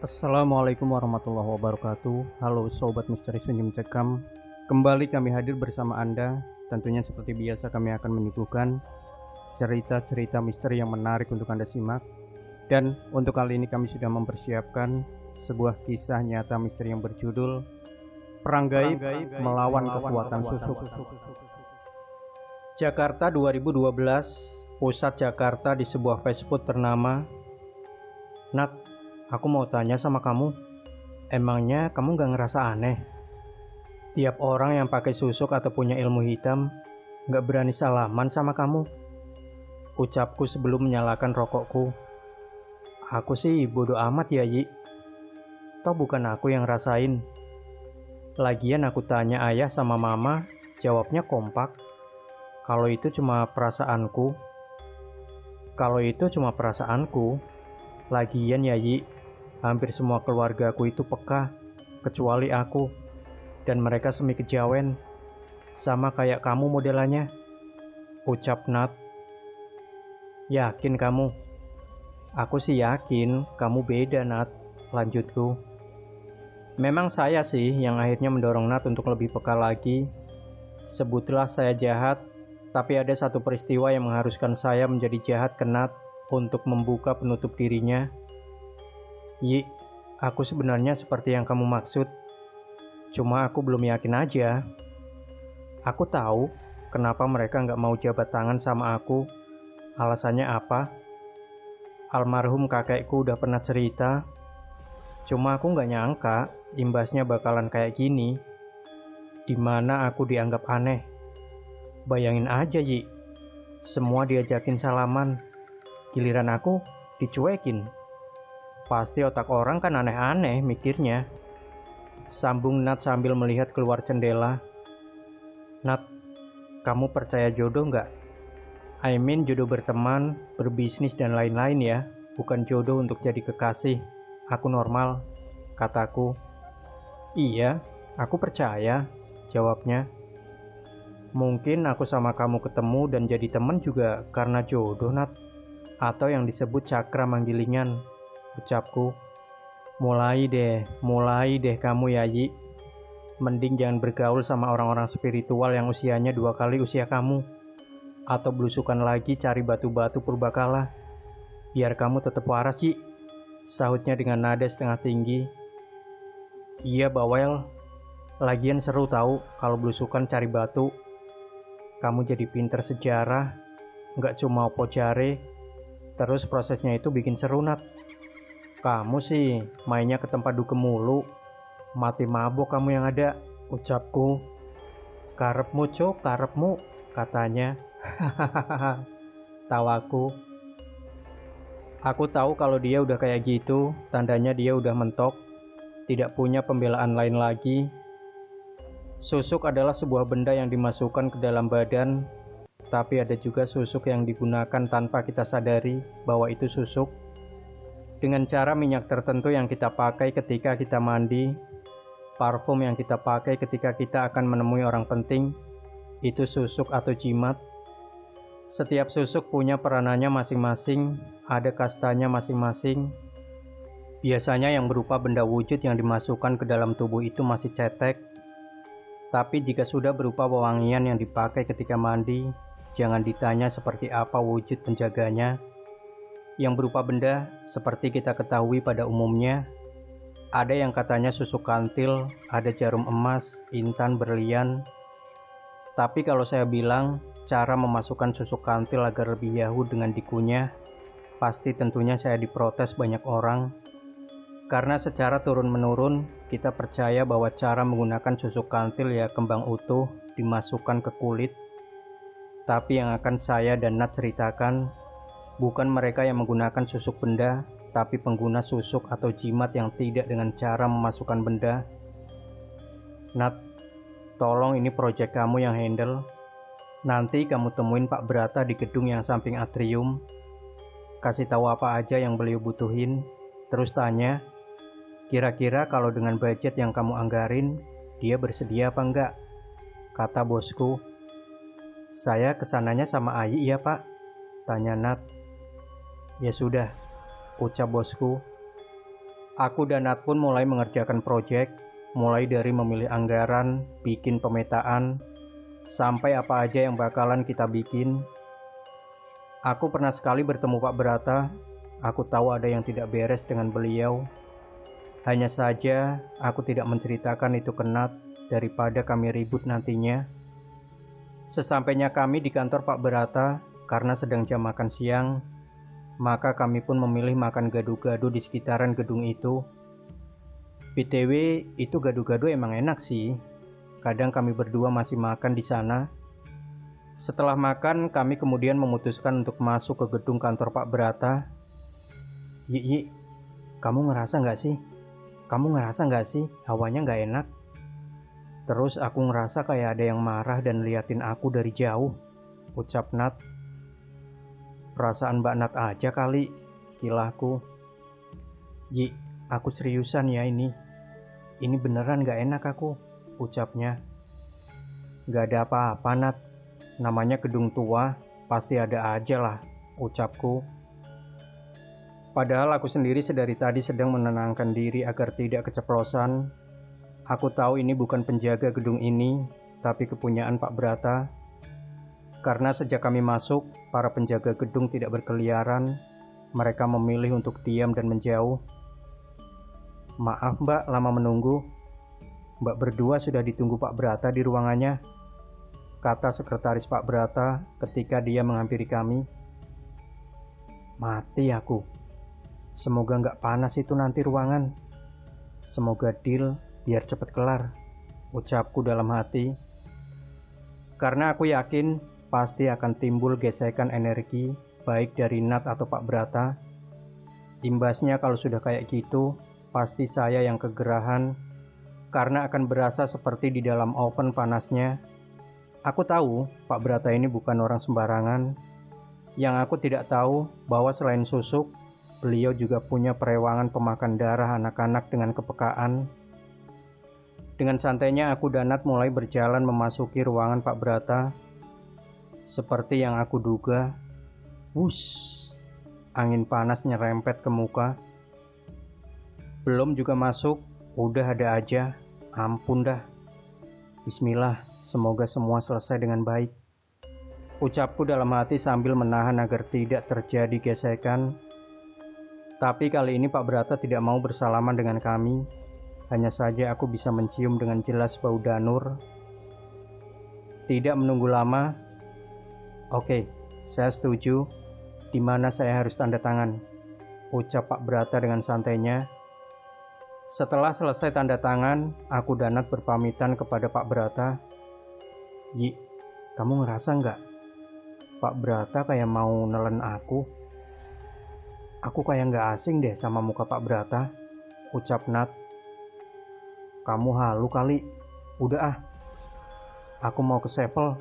Assalamualaikum warahmatullahi wabarakatuh. Halo Sobat Misteri Sunyi Mencekam. Kembali kami hadir bersama Anda. Tentunya seperti biasa kami akan menyuguhkan cerita-cerita misteri yang menarik untuk Anda simak. Dan untuk kali ini kami sudah mempersiapkan sebuah kisah nyata misteri yang berjudul Perang Gaib Melawan Kekuatan Susuk. Jakarta 2012, pusat Jakarta, di sebuah fast food ternama. Nak, aku mau tanya sama kamu, emangnya kamu gak ngerasa aneh? Tiap orang yang pakai susuk atau punya ilmu hitam gak berani salaman sama kamu. Ucapku sebelum menyalakan rokokku. Aku sih bodo amat ya, Yi. Toh bukan aku yang rasain. Lagian aku tanya ayah sama mama, jawabnya kompak. Kalau itu cuma perasaanku. Lagian ya, Yi, hampir semua keluargaku itu peka, kecuali aku. Dan mereka semi kejawen, sama kayak kamu modelannya, ucap Nat. Yakin kamu? Aku sih yakin, kamu beda, Nat, lanjutku. Memang saya sih yang akhirnya mendorong Nat untuk lebih peka lagi. Sebutlah saya jahat, tapi ada satu peristiwa yang mengharuskan saya menjadi jahat ke Nat untuk membuka penutup dirinya. Yi, aku sebenarnya seperti yang kamu maksud. Cuma aku belum yakin aja. Aku tahu kenapa mereka nggak mau jabat tangan sama aku. Alasannya apa? Almarhum kakekku udah pernah cerita. Cuma aku nggak nyangka imbasnya bakalan kayak gini. Dimana aku dianggap aneh. Bayangin aja, Yi. Semua diajakin salaman. Giliran aku dicuekin. Pasti otak orang kan aneh-aneh mikirnya. Sambung Nat sambil melihat keluar jendela. Nat, kamu percaya jodoh nggak? I mean jodoh berteman, berbisnis dan lain-lain ya. Bukan jodoh untuk jadi kekasih. Aku normal, kataku. Iya, aku percaya, jawabnya. Mungkin aku sama kamu ketemu dan jadi teman juga karena jodoh, Nat. Atau yang disebut cakra manggilingan, ucapku. Mulai deh kamu ya, Yi. Mending jangan bergaul sama orang-orang spiritual yang usianya 2 kali usia kamu. Atau belusukan lagi cari batu-batu purbakala. Biar kamu tetap waras, Yi, sahutnya dengan nada setengah tinggi. Iya, bawel. Lagian seru tahu kalau belusukan cari batu. Kamu jadi pinter sejarah, nggak cuma pocare. Terus prosesnya itu bikin seru, Nat. Kamu sih mainnya ke tempat dukem mulu. Mati mabok kamu yang ada, ucapku. Karepmu, Cok, karepmu, katanya. Hahaha, tawaku. Aku tahu kalau dia udah kayak gitu, tandanya dia udah mentok. Tidak punya pembelaan lain lagi. Susuk adalah sebuah benda yang dimasukkan ke dalam badan. Tapi ada juga susuk yang digunakan tanpa kita sadari bahwa itu susuk. Dengan cara minyak tertentu yang kita pakai ketika kita mandi, parfum yang kita pakai ketika kita akan menemui orang penting, itu susuk atau jimat. Setiap susuk punya peranannya masing-masing, ada kastanya masing-masing. Biasanya yang berupa benda wujud yang dimasukkan ke dalam tubuh itu masih cetek. Tapi jika sudah berupa wewangian yang dipakai ketika mandi, jangan ditanya seperti apa wujud penjaganya. Yang berupa benda seperti kita ketahui pada umumnya, ada yang katanya susuk kantil, ada jarum emas, intan, berlian. Tapi kalau saya bilang cara memasukkan susuk kantil agar lebih yahud dengan dikunyah, pasti tentunya saya diprotes banyak orang. Karena secara turun-menurun kita percaya bahwa cara menggunakan susuk kantil ya kembang utuh dimasukkan ke kulit. Tapi yang akan saya dan Nat ceritakan bukan mereka yang menggunakan susuk benda, tapi pengguna susuk atau jimat yang tidak dengan cara memasukkan benda. Nat, tolong ini proyek kamu yang handle. Nanti kamu temuin Pak Brata di gedung yang samping atrium. Kasih tahu apa aja yang beliau butuhin. Terus tanya, kira-kira kalau dengan budget yang kamu anggarin, dia bersedia apa enggak? Kata bosku. Saya kesananya sama Ayi ya, Pak? Tanya Nat. Ya sudah, ucap bosku. Aku dan Nat pun mulai mengerjakan proyek, mulai dari memilih anggaran, bikin pemetaan, sampai apa aja yang bakalan kita bikin. Aku pernah sekali bertemu Pak Brata. Aku tahu ada yang tidak beres dengan beliau. Hanya saja aku tidak menceritakan itu ke Nat daripada kami ribut nantinya. Sesampainya kami di kantor Pak Brata, karena sedang jam makan siang, maka kami pun memilih makan gado-gado di sekitaran gedung itu. BTW, itu gado-gado emang enak sih. Kadang kami berdua masih makan di sana. Setelah makan, kami kemudian memutuskan untuk masuk ke gedung kantor Pak Brata. Yi, kamu ngerasa nggak sih? Kamu ngerasa nggak sih hawanya nggak enak? Terus aku ngerasa kayak ada yang marah dan liatin aku dari jauh, ucap Nat. Perasaan Mbak Nat aja kali, kilahku. Yi, aku seriusan ya ini. Ini beneran nggak enak aku, ucapnya. Nggak ada apa-apa Nat. Namanya gedung tua, pasti ada aja lah, ucapku. Padahal aku sendiri sedari tadi sedang menenangkan diri agar tidak keceplosan. Aku tahu ini bukan penjaga gedung ini, tapi kepunyaan Pak Brata. Karena sejak kami masuk, para penjaga gedung tidak berkeliaran. Mereka memilih untuk diam dan menjauh. Maaf Mbak, lama menunggu. Mbak berdua sudah ditunggu Pak Brata di ruangannya, kata sekretaris Pak Brata ketika dia menghampiri kami. Mati aku. Semoga nggak panas itu nanti ruangan. Semoga deal biar cepet kelar, ucapku dalam hati. Karena aku yakin pasti akan timbul gesekan energi baik dari Nat atau Pak Brata. Imbasnya kalau sudah kayak gitu, pasti saya yang kegerahan karena akan berasa seperti di dalam oven panasnya. Aku tahu Pak Brata ini bukan orang sembarangan. Yang aku tidak tahu bahwa selain susuk, beliau juga punya perewangan pemakan darah anak-anak dengan kepekaan. Dengan santainya aku dan Nat mulai berjalan memasuki ruangan Pak Brata. Seperti yang aku duga, wush, angin panas nyerempet ke muka. Belum juga masuk, udah ada aja. Ampun dah. Bismillah. Semoga semua selesai dengan baik, ucapku dalam hati sambil menahan agar tidak terjadi gesekan. Tapi kali ini Pak Brata tidak mau bersalaman dengan kami. Hanya saja aku bisa mencium dengan jelas bau danur. Tidak menunggu lama. Oke, saya setuju. Di mana saya harus tanda tangan, ucap Pak Brata dengan santainya. Setelah selesai tanda tangan, aku dan Nat berpamitan kepada Pak Brata. Yi, kamu ngerasa nggak? Pak Brata kayak mau nelen aku. Aku kayak nggak asing deh sama muka Pak Brata, ucap Nat. Kamu halu kali. Udah ah. Aku mau ke Sevel,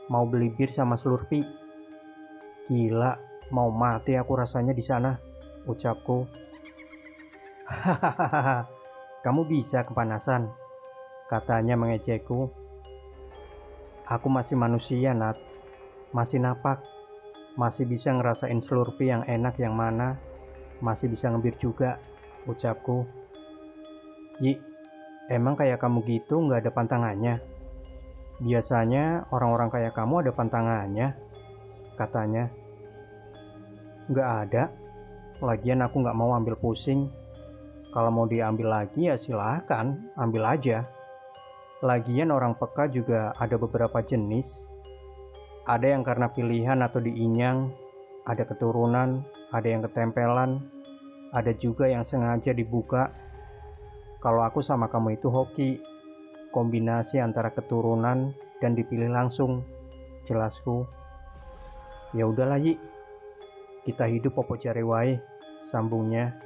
mau beli bir sama Slurpee. Gila, mau mati aku rasanya di sana, ucapku. Hahaha, kamu bisa kepanasan, katanya mengejekku. Aku masih manusia, Nat. Masih napak. Masih bisa ngerasain Slurpee yang enak yang mana. Masih bisa ngebir juga, ucapku. Yi, emang kayak kamu gitu nggak ada pantangannya? Biasanya orang-orang kayak kamu ada pantangannya, katanya. Nggak ada. Lagian aku nggak mau ambil pusing. Kalau mau diambil lagi ya silakan, ambil aja. Lagian orang peka juga ada beberapa jenis. Ada yang karena pilihan atau diinyang, ada keturunan, ada yang ketempelan, ada juga yang sengaja dibuka. Kalau aku sama kamu itu hoki, kombinasi antara keturunan dan dipilih langsung, jelasku. Ya udahlah Yi, kita hidup opo cari wae, sambungnya.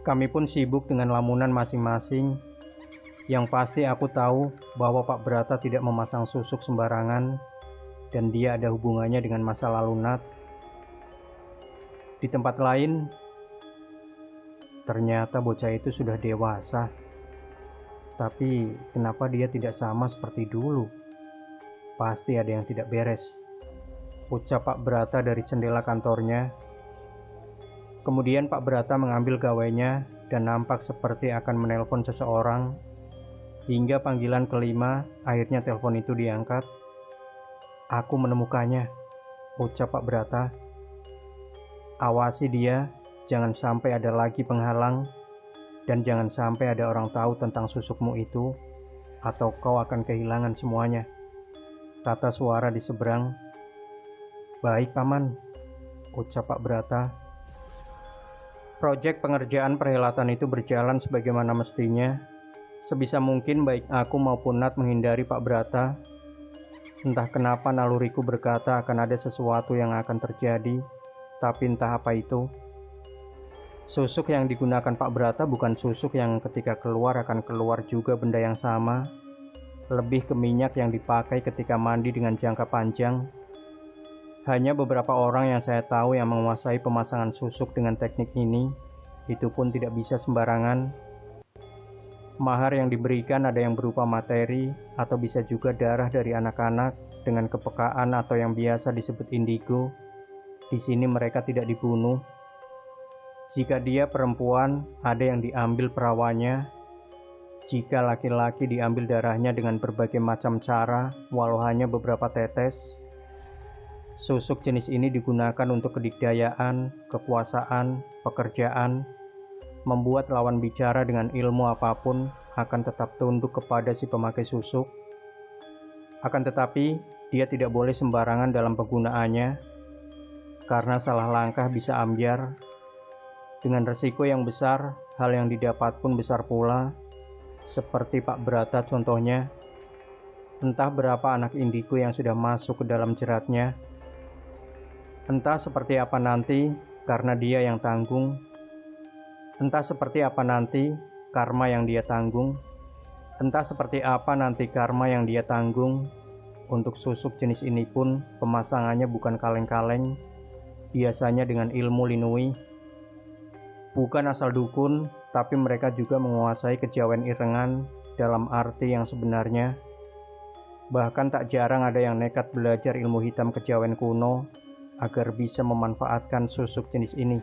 Kami pun sibuk dengan lamunan masing-masing. Yang pasti aku tahu bahwa Pak Brata tidak memasang susuk sembarangan dan dia ada hubungannya dengan masa lalu Nat. Di tempat lain, ternyata bocah itu sudah dewasa. Tapi kenapa dia tidak sama seperti dulu? Pasti ada yang tidak beres, ucap Pak Brata dari jendela kantornya. Kemudian Pak Brata mengambil gawainya dan nampak seperti akan menelpon seseorang. Hingga panggilan kelima, akhirnya telepon itu diangkat. "Aku menemukannya," ucap Pak Brata. "Awasi dia, jangan sampai ada lagi penghalang, dan jangan sampai ada orang tahu tentang susukmu itu, atau kau akan kehilangan semuanya," kata suara di seberang. "Baik, Paman," ucap Pak Brata. Proyek pengerjaan perhelatan itu berjalan sebagaimana mestinya. Sebisa mungkin baik aku maupun Nat menghindari Pak Brata. Entah kenapa naluriku berkata akan ada sesuatu yang akan terjadi, tapi entah apa itu. Susuk yang digunakan Pak Brata bukan susuk yang ketika keluar akan keluar juga benda yang sama. Lebih ke minyak yang dipakai ketika mandi dengan jangka panjang. Hanya beberapa orang yang saya tahu yang menguasai pemasangan susuk dengan teknik ini, itu pun tidak bisa sembarangan. Mahar yang diberikan ada yang berupa materi, atau bisa juga darah dari anak-anak dengan kepekaan atau yang biasa disebut indigo. Di sini mereka tidak dibunuh. Jika dia perempuan, ada yang diambil perawannya. Jika laki-laki, diambil darahnya dengan berbagai macam cara, walau hanya beberapa tetes. Susuk jenis ini digunakan untuk kedikdayaan, kekuasaan, pekerjaan, membuat lawan bicara dengan ilmu apapun akan tetap tunduk kepada si pemakai susuk. Akan tetapi, dia tidak boleh sembarangan dalam penggunaannya, karena salah langkah bisa ambyar. Dengan resiko yang besar, hal yang didapat pun besar pula, seperti Pak Brata contohnya. Entah berapa anak indigo yang sudah masuk ke dalam jeratnya. Entah seperti apa nanti, karena dia yang tanggung. Entah seperti apa nanti, karma yang dia tanggung. Entah seperti apa nanti karma yang dia tanggung. Untuk susuk jenis ini pun, pemasangannya bukan kaleng-kaleng, biasanya dengan ilmu linui. Bukan asal dukun, tapi mereka juga menguasai kejawen irengan dalam arti yang sebenarnya. Bahkan tak jarang ada yang nekat belajar ilmu hitam kejawen kuno, agar bisa memanfaatkan susuk jenis ini.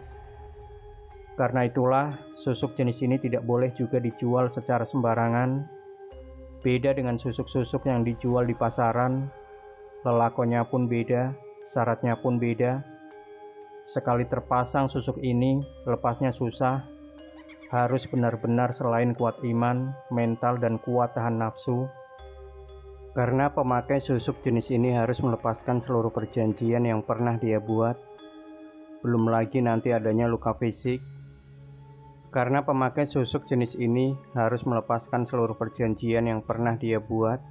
Karena itulah, susuk jenis ini tidak boleh juga dijual secara sembarangan. Beda dengan susuk-susuk yang dijual di pasaran, lelakonnya pun beda, syaratnya pun beda. Sekali terpasang susuk ini, lepasnya susah. Harus benar-benar selain kuat iman, mental, dan kuat tahan nafsu. Karena pemakai susuk jenis ini harus melepaskan seluruh perjanjian yang pernah dia buat. Belum lagi nanti adanya luka fisik. Karena pemakai susuk jenis ini harus melepaskan seluruh perjanjian yang pernah dia buat.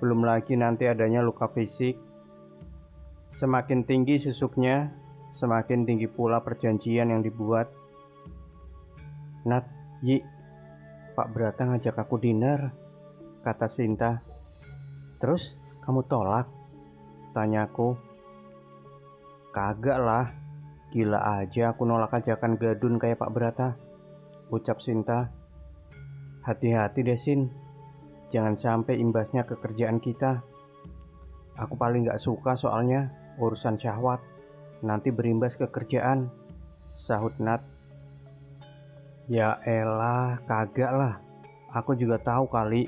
Belum lagi nanti adanya luka fisik. Semakin tinggi susuknya, semakin tinggi pula perjanjian yang dibuat. "Nat, Yi, Pak Brata ngajak aku dinner," kata Sinta. "Terus kamu tolak?" tanyaku. "Kagak lah, gila aja aku nolak ajakan gadun kayak Pak Brata," ucap Sinta. "Hati-hati deh Sin, jangan sampai imbasnya ke kerjaan kita. Aku paling gak suka soalnya urusan syahwat, nanti berimbas ke kerjaan," sahut Nat. "Ya elah, kagak lah, aku juga tahu kali.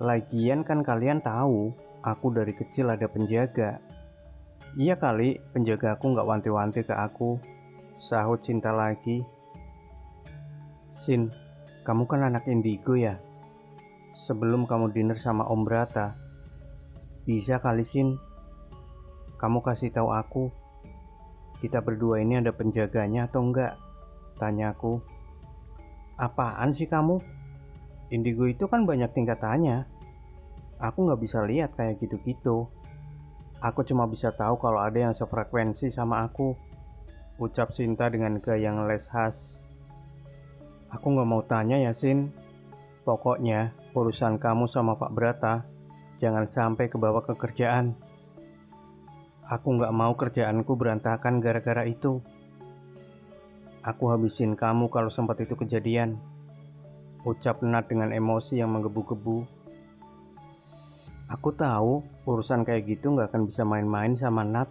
Lagian kan kalian tahu, aku dari kecil ada penjaga." "Iya kali, penjaga aku gak wanti-wanti ke aku," sahut Cinta lagi. "Sin, kamu kan anak indigo ya? Sebelum kamu dinner sama Om Brata, bisa kali Sin, kamu kasih tahu aku, kita berdua ini ada penjaganya atau enggak?" tanyaku. "Apaan sih kamu? Indigo itu kan banyak tingkatannya. Aku gak bisa lihat kayak gitu-gitu. Aku cuma bisa tahu kalau ada yang sefrekuensi sama aku," ucap Sinta dengan gaya ngeles khas. "Aku gak mau tanya ya Sin. Pokoknya urusan kamu sama Pak Brata jangan sampai kebawa ke kerjaan. Aku gak mau kerjaanku berantakan gara-gara itu. Aku habisin kamu kalau sempat itu kejadian," ucap Nat dengan emosi yang menggebu-gebu. Aku tahu urusan kayak gitu gak akan bisa main-main sama Nat.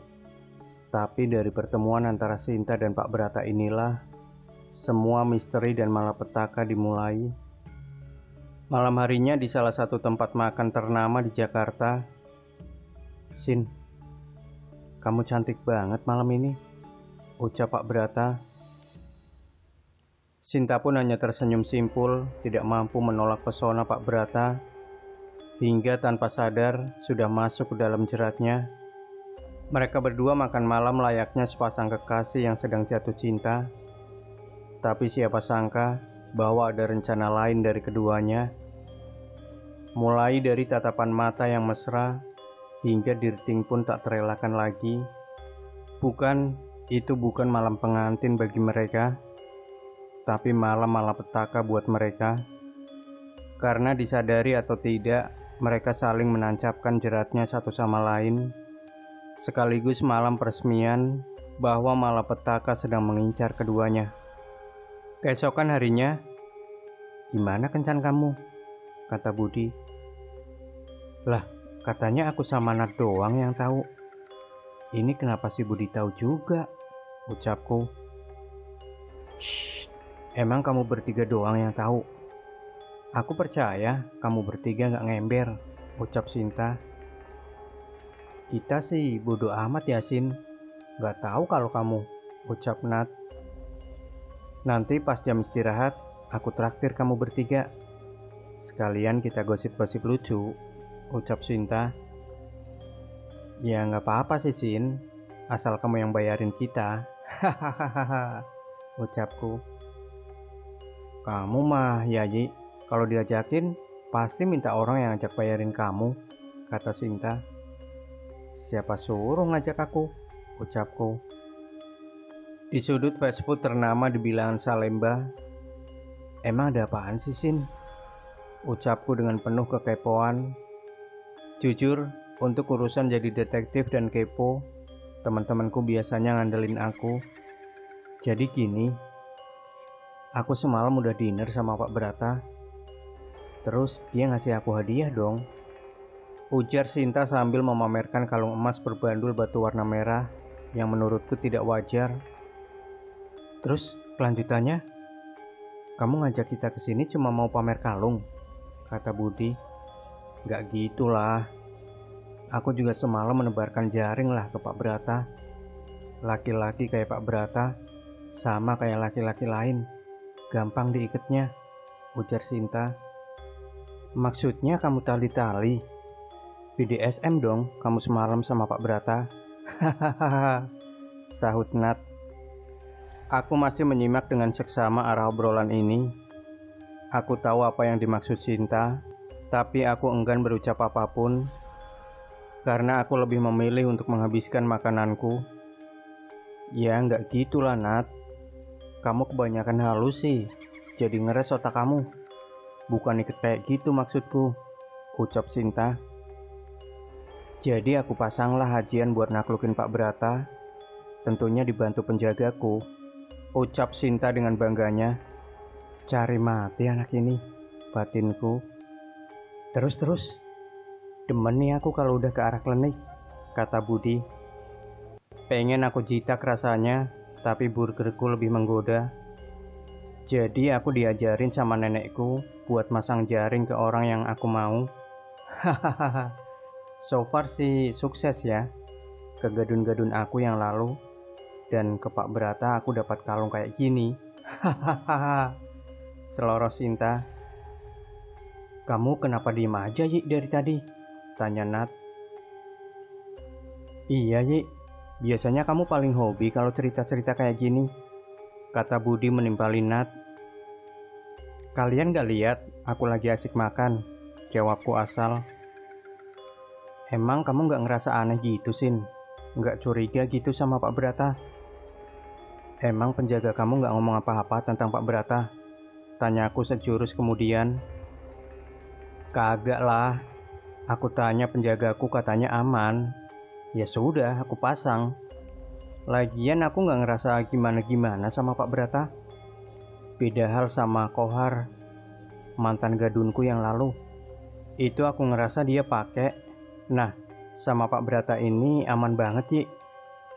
Tapi dari pertemuan antara Sinta dan Pak Brata inilah semua misteri dan malapetaka dimulai. Malam harinya di salah satu tempat makan ternama di Jakarta. "Sin, kamu cantik banget malam ini," ucap Pak Brata. Sinta pun hanya tersenyum simpul, tidak mampu menolak pesona Pak Brata, hingga tanpa sadar sudah masuk ke dalam jeratnya. Mereka berdua makan malam layaknya sepasang kekasih yang sedang jatuh cinta. Tapi siapa sangka bahwa ada rencana lain dari keduanya. Mulai dari tatapan mata yang mesra, hingga dirting pun tak terelakkan lagi. Itu bukan malam pengantin bagi mereka, tapi malam malapetaka buat mereka. Karena disadari atau tidak, mereka saling menancapkan jeratnya satu sama lain. Sekaligus malam peresmian bahwa malapetaka sedang mengincar keduanya. Keesokan harinya, "Gimana kencan kamu?" kata Budi. "Lah, katanya aku sama Nat doang yang tahu." "Ini kenapa si Budi tahu juga?" ucapku. "Shh, emang kamu bertiga doang yang tahu? Aku percaya kamu bertiga gak ngember," ucap Sinta. "Kita sih bodoh amat ya, Sin. Gak tahu kalau kamu," ucap Nat. "Nanti pas jam istirahat, aku traktir kamu bertiga. Sekalian kita gosip-gosip lucu," ucap Sinta. "Ya gak apa-apa sih, Sin. Asal kamu yang bayarin kita." "Hahaha," ucapku. "Kamu mah ya, Yi. Kalau diajakin, pasti minta orang yang ajak bayarin kamu," kata Sinta. "Siapa suruh ngajak aku?" ucapku. Di sudut fast food ternama di bilangan Salemba. "Emang ada apaan sih, Sin?" ucapku dengan penuh kekepoan. Jujur, untuk urusan jadi detektif dan kepo, teman-temanku biasanya ngandelin aku. Jadi gini, aku semalam udah dinner sama Pak Brata. Terus dia ngasih aku hadiah dong, ujar Sinta sambil memamerkan kalung emas berbandul batu warna merah yang menurutku tidak wajar. "Terus kelanjutannya? Kamu ngajak kita ke sini cuma mau pamer kalung?" kata Budi. "Gak gitulah. Aku juga semalam menebarkan jaring lah ke Pak Brata. Laki-laki kayak Pak Brata sama kayak laki-laki lain, gampang diikatnya," ujar Sinta. "Maksudnya kamu tali-tali? BDSM dong kamu semalam sama Pak Brata." "Hahaha," sahut Nat. Aku masih menyimak dengan seksama arah obrolan ini. Aku tahu apa yang dimaksud Sinta, tapi aku enggan berucap apapun, karena aku lebih memilih untuk menghabiskan makananku. "Ya nggak gitulah, Nat. Kamu kebanyakan halus sih, jadi ngeres otak kamu. Bukan iket kayak gitu maksudku," ucap Sinta. "Jadi aku pasanglah hajian buat naklukin Pak Brata, tentunya dibantu penjagaku," ucap Sinta dengan bangganya. Cari mati anak ini, batinku. Terus, demen nih aku kalau udah ke arah klinik, kata Budi. Pengen aku jitak rasanya, tapi burgerku lebih menggoda. Jadi aku diajarin sama nenekku buat masang jaring ke orang yang aku mau. Hahaha. So far sih sukses ya. Ke gadun-gadun aku yang lalu. Dan ke Pak Brata aku dapat kalung kayak gini. Hahaha. Seloroh Sinta. Kamu kenapa diem aja, Yi, dari tadi? Tanya Nat. Iya, Yi. Biasanya kamu paling hobi kalau cerita-cerita kayak gini, kata Budi menimpali Nat. Kalian gak lihat aku lagi asik makan, jawabku asal. Emang kamu gak ngerasa aneh gitu, Sin? Gak curiga gitu sama Pak Brata? Emang penjaga kamu gak ngomong apa-apa tentang Pak Brata? Tanyaku sejurus kemudian. Kagak lah. Aku tanya penjagaku katanya aman. Ya sudah, aku pasang. Lagian aku gak ngerasa gimana-gimana sama Pak Brata. Beda hal sama Kohar, mantan gadunku yang lalu. Itu aku ngerasa dia pakai. Nah, sama Pak Brata ini aman banget, Yi,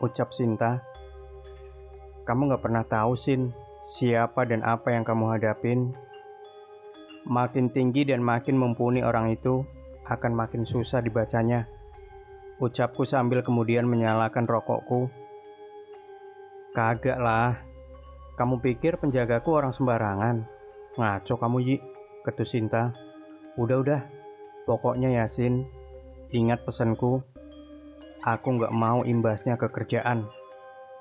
ucap Sinta. Kamu gak pernah tahu, Sin, siapa dan apa yang kamu hadapin. Makin tinggi dan makin mumpuni orang itu, akan makin susah dibacanya, ucapku sambil kemudian menyalakan rokokku. Kagak lah, kamu pikir penjagaku orang sembarangan? Ngaco kamu, Yi, ketus Sinta. Udah, pokoknya Yasin, ingat pesanku. Aku gak mau imbasnya ke kerjaan.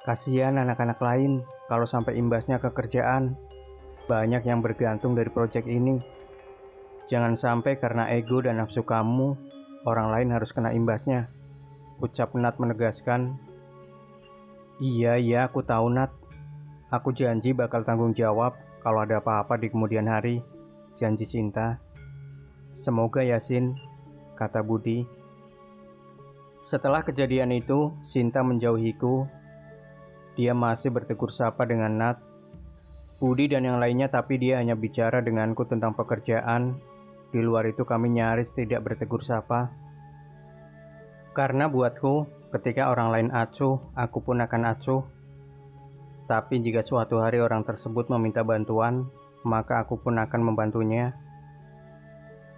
Kasihan anak-anak lain kalau sampai imbasnya ke kerjaan. Banyak yang bergantung dari proyek ini. Jangan sampai karena ego dan nafsu kamu, orang lain harus kena imbasnya, ucap Nat menegaskan. Iya, aku tahu, Nat. Aku janji bakal tanggung jawab kalau ada apa-apa di kemudian hari. Janji Sinta. Semoga Yasin, kata Budi. Setelah kejadian itu, Sinta menjauhiku. Dia masih bertegur sapa dengan Nat, Budi dan yang lainnya, tapi dia hanya bicara denganku tentang pekerjaan. Di luar itu kami nyaris tidak bertegur sapa. Karena buatku, ketika orang lain acuh, aku pun akan acuh. Tapi jika suatu hari orang tersebut meminta bantuan, maka aku pun akan membantunya.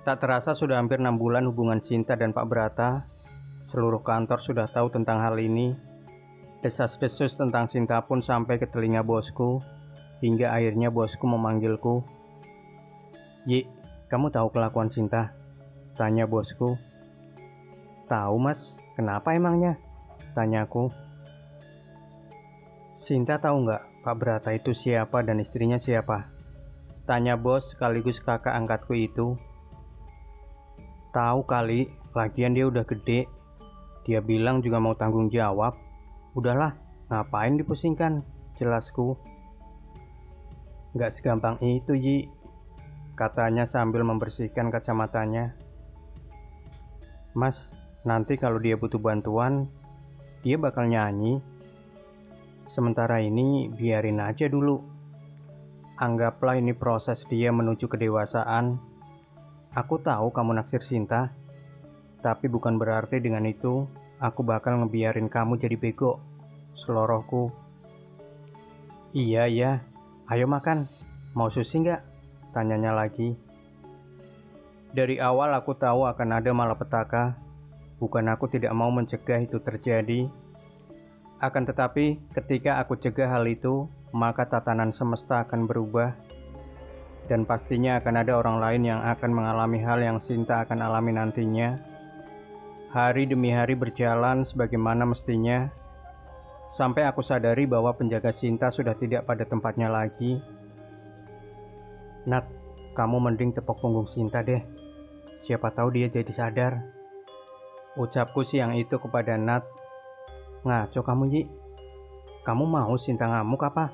Tak terasa sudah hampir 6 bulan hubungan Sinta dan Pak Brata. Seluruh kantor sudah tahu tentang hal ini. Desas-desus tentang Sinta pun sampai ke telinga bosku, hingga akhirnya bosku memanggilku. Yi, kamu tahu kelakuan Sinta? Tanya bosku. Tahu, Mas, kenapa emangnya? Tanyaku. Sinta tahu nggak Pak Brata itu siapa dan istrinya siapa? Tanya bos sekaligus kakak angkatku itu. Tahu kali, lagian dia udah gede. Dia bilang juga mau tanggung jawab. Udahlah, ngapain dipusingkan, jelasku. Nggak segampang itu, Yi, katanya sambil membersihkan kacamatanya. Mas, nanti kalau dia butuh bantuan, dia bakal nyanyi. Sementara ini biarin aja dulu. Anggaplah ini proses dia menuju kedewasaan. Aku tahu kamu naksir Sinta, tapi bukan berarti dengan itu aku bakal ngebiarin kamu jadi bego, selorohku. Iya, ayo makan. Mau sushi nggak? Tanyanya lagi. Dari awal aku tahu akan ada malapetaka. Bukan aku tidak mau mencegah itu terjadi. Akan tetapi, ketika aku cegah hal itu, maka tatanan semesta akan berubah. Dan pastinya akan ada orang lain yang akan mengalami hal yang Sinta akan alami nantinya. Hari demi hari berjalan sebagaimana mestinya, sampai aku sadari bahwa penjaga Sinta sudah tidak pada tempatnya lagi. Nat, kamu mending tepuk punggung Sinta deh. Siapa tahu dia jadi sadar. Ucapku siang itu kepada Nat. Ngaco kamu, Yi. Kamu mau Sinta ngamuk apa?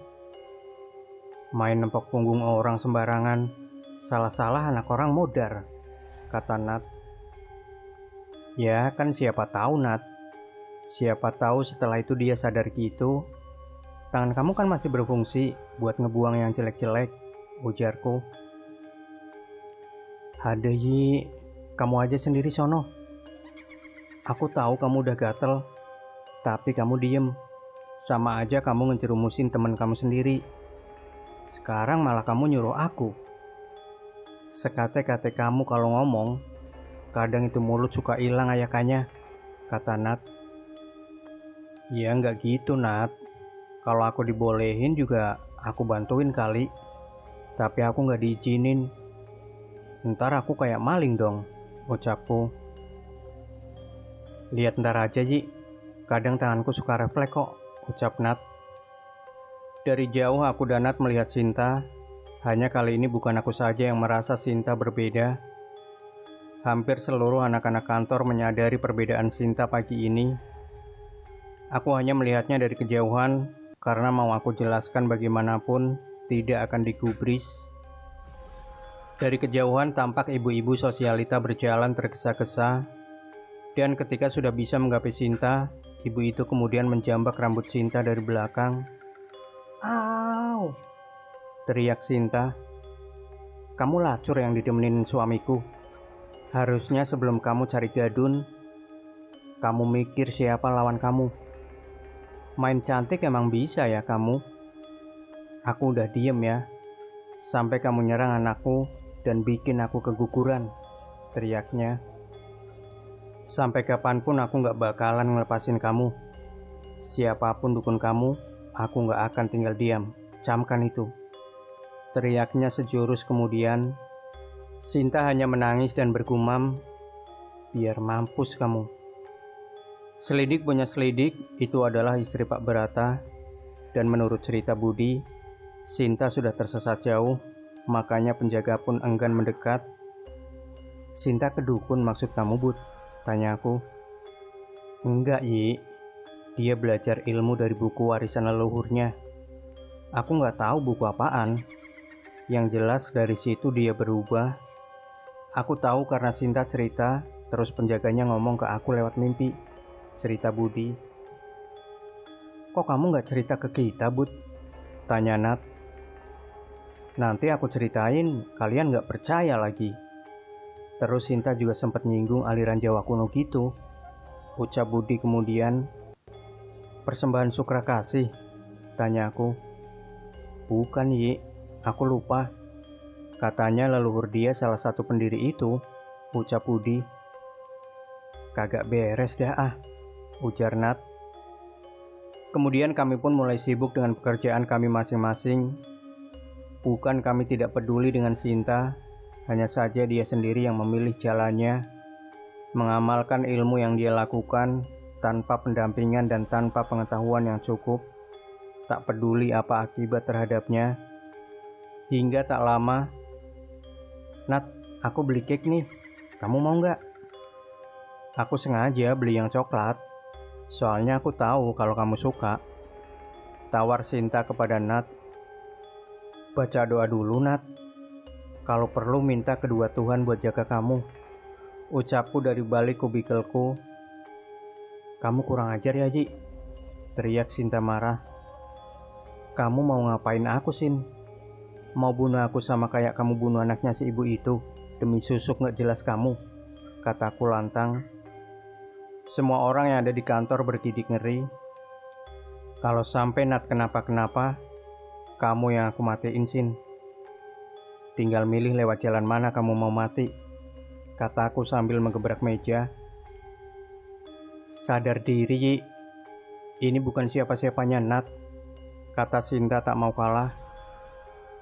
Main nempok punggung orang sembarangan. Salah-salah anak orang modar, kata Nat. Ya kan siapa tahu, Nat. Siapa tahu setelah itu dia sadar gitu. Tangan kamu kan masih berfungsi buat ngebuang yang jelek-jelek, ujarku. Ada, Yi, kamu aja sendiri sono. Aku tahu kamu udah gatel, tapi kamu diem. Sama aja kamu ngejerumusin teman kamu sendiri. Sekarang malah kamu nyuruh aku. Sekate-kate kamu kalau ngomong, kadang itu mulut suka hilang ayakannya, kata Nat. Ya nggak gitu, Nat. Kalau aku dibolehin juga aku bantuin kali. Tapi aku nggak diizinin. Ntar aku kayak maling dong, ucapku. Lihat ntar aja, Ji. Kadang tanganku suka refleks kok, ucap Nat. Dari jauh aku dan Nat melihat Sinta. Hanya kali ini bukan aku saja yang merasa Sinta berbeda. Hampir seluruh anak-anak kantor menyadari perbedaan Sinta pagi ini. Aku hanya melihatnya dari kejauhan, karena mau aku jelaskan bagaimanapun, tidak akan digubris. Dari kejauhan tampak ibu-ibu sosialita berjalan tergesa-gesa, dan ketika sudah bisa menggapai Sinta, ibu itu kemudian menjambak rambut Sinta dari belakang. Au! Teriak Sinta. Kamu lacur yang ditemenin suamiku. Harusnya sebelum kamu cari gadun, kamu mikir siapa lawan kamu. Main cantik emang bisa ya kamu? Aku udah diem ya, sampai kamu nyerang anakku dan bikin aku keguguran, teriaknya. Sampai kapanpun aku gak bakalan ngelepasin kamu. Siapapun dukun kamu, aku gak akan tinggal diam, camkan itu. Teriaknya sejurus kemudian. Sinta hanya menangis dan bergumam, biar mampus kamu. Selidik punya selidik itu adalah istri Pak Berata, dan menurut cerita Budi, Sinta sudah tersesat jauh, makanya penjaga pun enggan mendekat. Sinta ke dukun maksud kamu, Bud? Tanya aku. Enggak, Yi. Dia belajar ilmu dari buku warisan leluhurnya. Aku nggak tahu buku apaan. Yang jelas dari situ dia berubah. Aku tahu karena Sinta cerita, terus penjaganya ngomong ke aku lewat mimpi. Cerita Budi. Kok kamu nggak cerita ke kita, Bud? Tanya Nat. Nanti aku ceritain, kalian nggak percaya lagi. Terus Sinta juga sempat nyinggung aliran Jawa kuno gitu. Ucap Budi kemudian. Persembahan Sukra Kasih? Tanya aku. Bukan, Yi. Aku lupa. Katanya leluhur dia salah satu pendiri itu. Ucap Budi. Kagak beres dah ah. Ujar Nat. Kemudian kami pun mulai sibuk dengan pekerjaan kami masing-masing. Bukan kami tidak peduli dengan Sinta, hanya saja dia sendiri yang memilih jalannya, mengamalkan ilmu yang dia lakukan tanpa pendampingan dan tanpa pengetahuan yang cukup, tak peduli apa akibat terhadapnya. Hingga tak lama, Nat, aku beli cake nih, kamu mau nggak? Aku sengaja beli yang coklat. Soalnya aku tahu kalau kamu suka. Tawar Sinta kepada Nat. Baca doa dulu, Nat. Kalau perlu minta kedua Tuhan buat jaga kamu. Ucapku dari balik kubikelku. Kamu kurang ajar ya, Ji. Teriak Sinta marah. Kamu mau ngapain aku, Sin? Mau bunuh aku sama kayak kamu bunuh anaknya si ibu itu demi susuk gak jelas kamu? Kataku lantang. Semua orang yang ada di kantor bergidik ngeri. Kalau sampai Nat kenapa-kenapa, kamu yang aku matiin, Sin. Tinggal milih lewat jalan mana kamu mau mati, kataku sambil menggebrak meja. Sadar diri, Yi. Ini bukan siapa-siapanya Nat, kata Sinta tak mau kalah.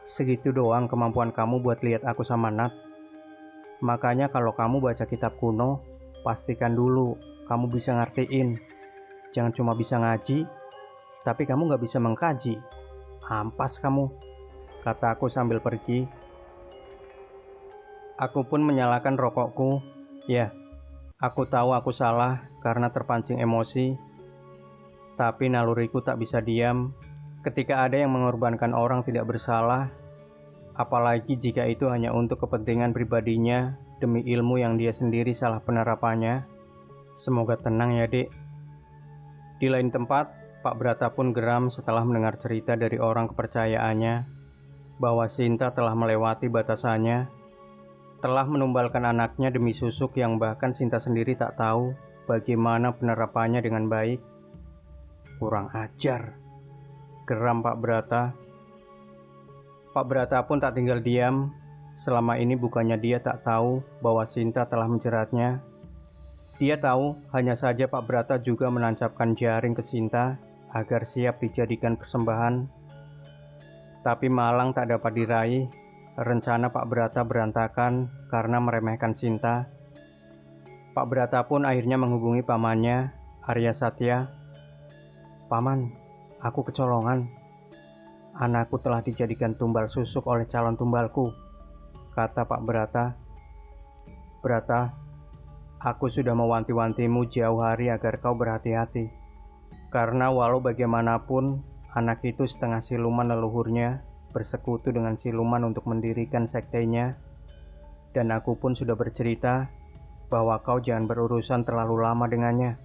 Segitu doang kemampuan kamu buat lihat aku sama Nat. Makanya kalau kamu baca kitab kuno, pastikan dulu kamu bisa ngertiin. Jangan cuma bisa ngaji, tapi kamu gak bisa mengkaji. Ampas kamu, kata aku sambil pergi. Aku pun menyalakan rokokku. Ya, aku tahu aku salah karena terpancing emosi. Tapi naluriku tak bisa diam ketika ada yang mengorbankan orang tidak bersalah. Apalagi jika itu hanya untuk kepentingan pribadinya demi ilmu yang dia sendiri salah penerapannya. Semoga tenang ya, Dek. Di lain tempat, Pak Brata pun geram setelah mendengar cerita dari orang kepercayaannya bahwa Sinta telah melewati batasannya, telah menumbalkan anaknya demi susuk yang bahkan Sinta sendiri tak tahu bagaimana penerapannya dengan baik. Kurang ajar, geram Pak Brata. Pak Brata pun tak tinggal diam. Selama ini bukannya dia tak tahu bahwa Sinta telah menjeratnya. Dia tahu, hanya saja Pak Brata juga menancapkan jaring ke Sinta agar siap dijadikan persembahan. Tapi malang tak dapat diraih. Rencana Pak Brata berantakan karena meremehkan Sinta. Pak Brata pun akhirnya menghubungi pamannya, Arya Satya. Paman, aku kecolongan. Anakku telah dijadikan tumbal susuk oleh calon tumbalku, kata Pak Brata. Brata, aku sudah mewanti-wantimu jauh hari agar kau berhati-hati. Karena walau bagaimanapun, anak itu setengah siluman leluhurnya, bersekutu dengan siluman untuk mendirikan sektenya. Dan aku pun sudah bercerita bahwa kau jangan berurusan terlalu lama dengannya.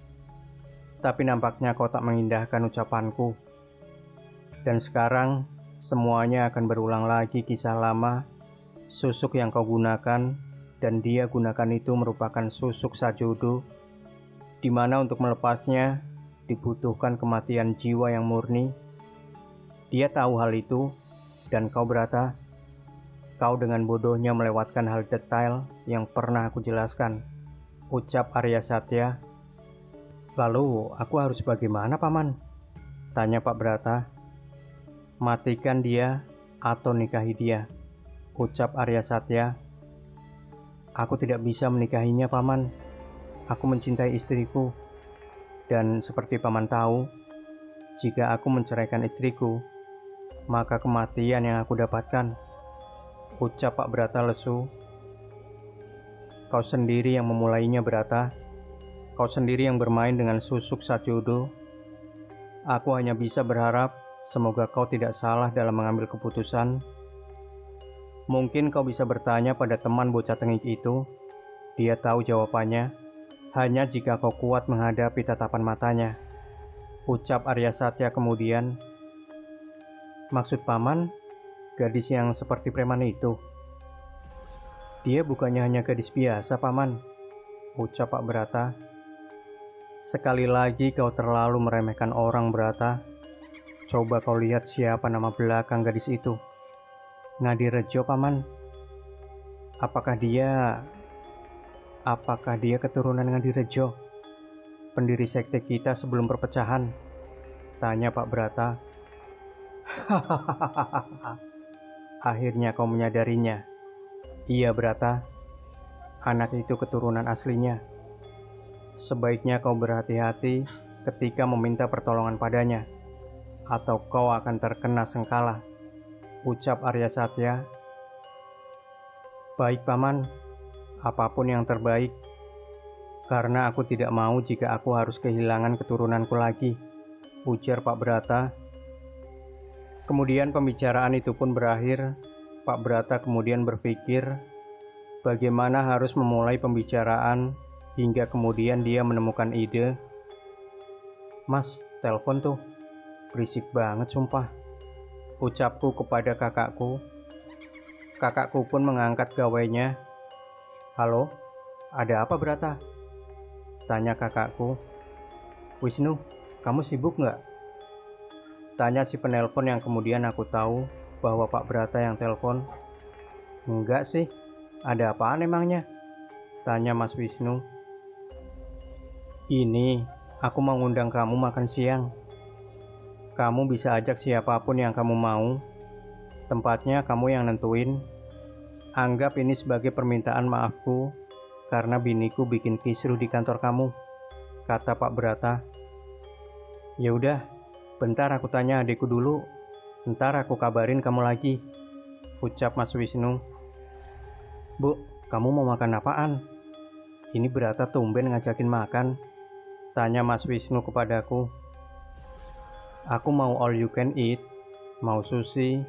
Tapi nampaknya kau tak mengindahkan ucapanku. Dan sekarang, semuanya akan berulang lagi kisah lama. Susuk yang kau gunakan dan dia gunakan itu merupakan susuk sajodo, di mana untuk melepasnya dibutuhkan kematian jiwa yang murni. Dia tahu hal itu, dan kau Brata, kau dengan bodohnya melewatkan hal detail yang pernah aku jelaskan, ucap Arya Satya. Lalu aku harus bagaimana, Paman? Tanya Pak Brata. Matikan dia atau nikahi dia, ucap Arya Satya. Aku tidak bisa menikahinya, Paman. Aku mencintai istriku. Dan seperti Paman tahu, jika aku menceraikan istriku, maka kematian yang aku dapatkan, ucap Pak Brata lesu. Kau sendiri yang memulainya, Brata. Kau sendiri yang bermain dengan susuk Satyodo. Aku hanya bisa berharap semoga kau tidak salah dalam mengambil keputusan. Mungkin kau bisa bertanya pada teman bocah tengik itu. Dia tahu jawabannya, hanya jika kau kuat menghadapi tatapan matanya, ucap Arya Satya kemudian. Maksud Paman, gadis yang seperti preman itu? Dia bukannya hanya gadis biasa, Paman, ucap Pak Brata. Sekali lagi kau terlalu meremehkan orang, Brata. Coba kau lihat siapa nama belakang gadis itu. Ngadirejo, Paman. Apakah dia keturunan Ngadirejo, pendiri sekte kita sebelum perpecahan? Tanya Pak Brata. Hahaha. Akhirnya kau menyadarinya. Iya, Brata. Anak itu keturunan aslinya. Sebaiknya kau berhati-hati ketika meminta pertolongan padanya, atau kau akan terkena sengkala, ucap Arya Satya. Baik, Paman. Apapun yang terbaik, karena aku tidak mau jika aku harus kehilangan keturunanku lagi, ujar Pak Brata. Kemudian pembicaraan itu pun berakhir. Pak Brata kemudian berpikir bagaimana harus memulai pembicaraan, hingga kemudian dia menemukan ide. Mas, telepon tuh. Berisik banget sumpah, ucapku kepada kakakku. Kakakku pun mengangkat gawainya. Halo, ada apa Brata? Tanya kakakku. Wisnu, kamu sibuk nggak? Tanya si penelpon yang kemudian aku tahu bahwa Pak Brata yang telepon. Enggak sih, ada apaan emangnya? Tanya Mas Wisnu. Ini, aku mau ngundang kamu makan siang. Kamu bisa ajak siapapun yang kamu mau. Tempatnya kamu yang nentuin. Anggap ini sebagai permintaan maafku karena biniku bikin kisruh di kantor kamu, kata Pak Brata. Ya udah, bentar aku tanya adikku dulu. Ntar aku kabarin kamu lagi, ucap Mas Wisnu. Bu, kamu mau makan apaan? Ini Brata tumben ngajakin makan, tanya Mas Wisnu kepadaku. Aku mau all you can eat, mau sushi,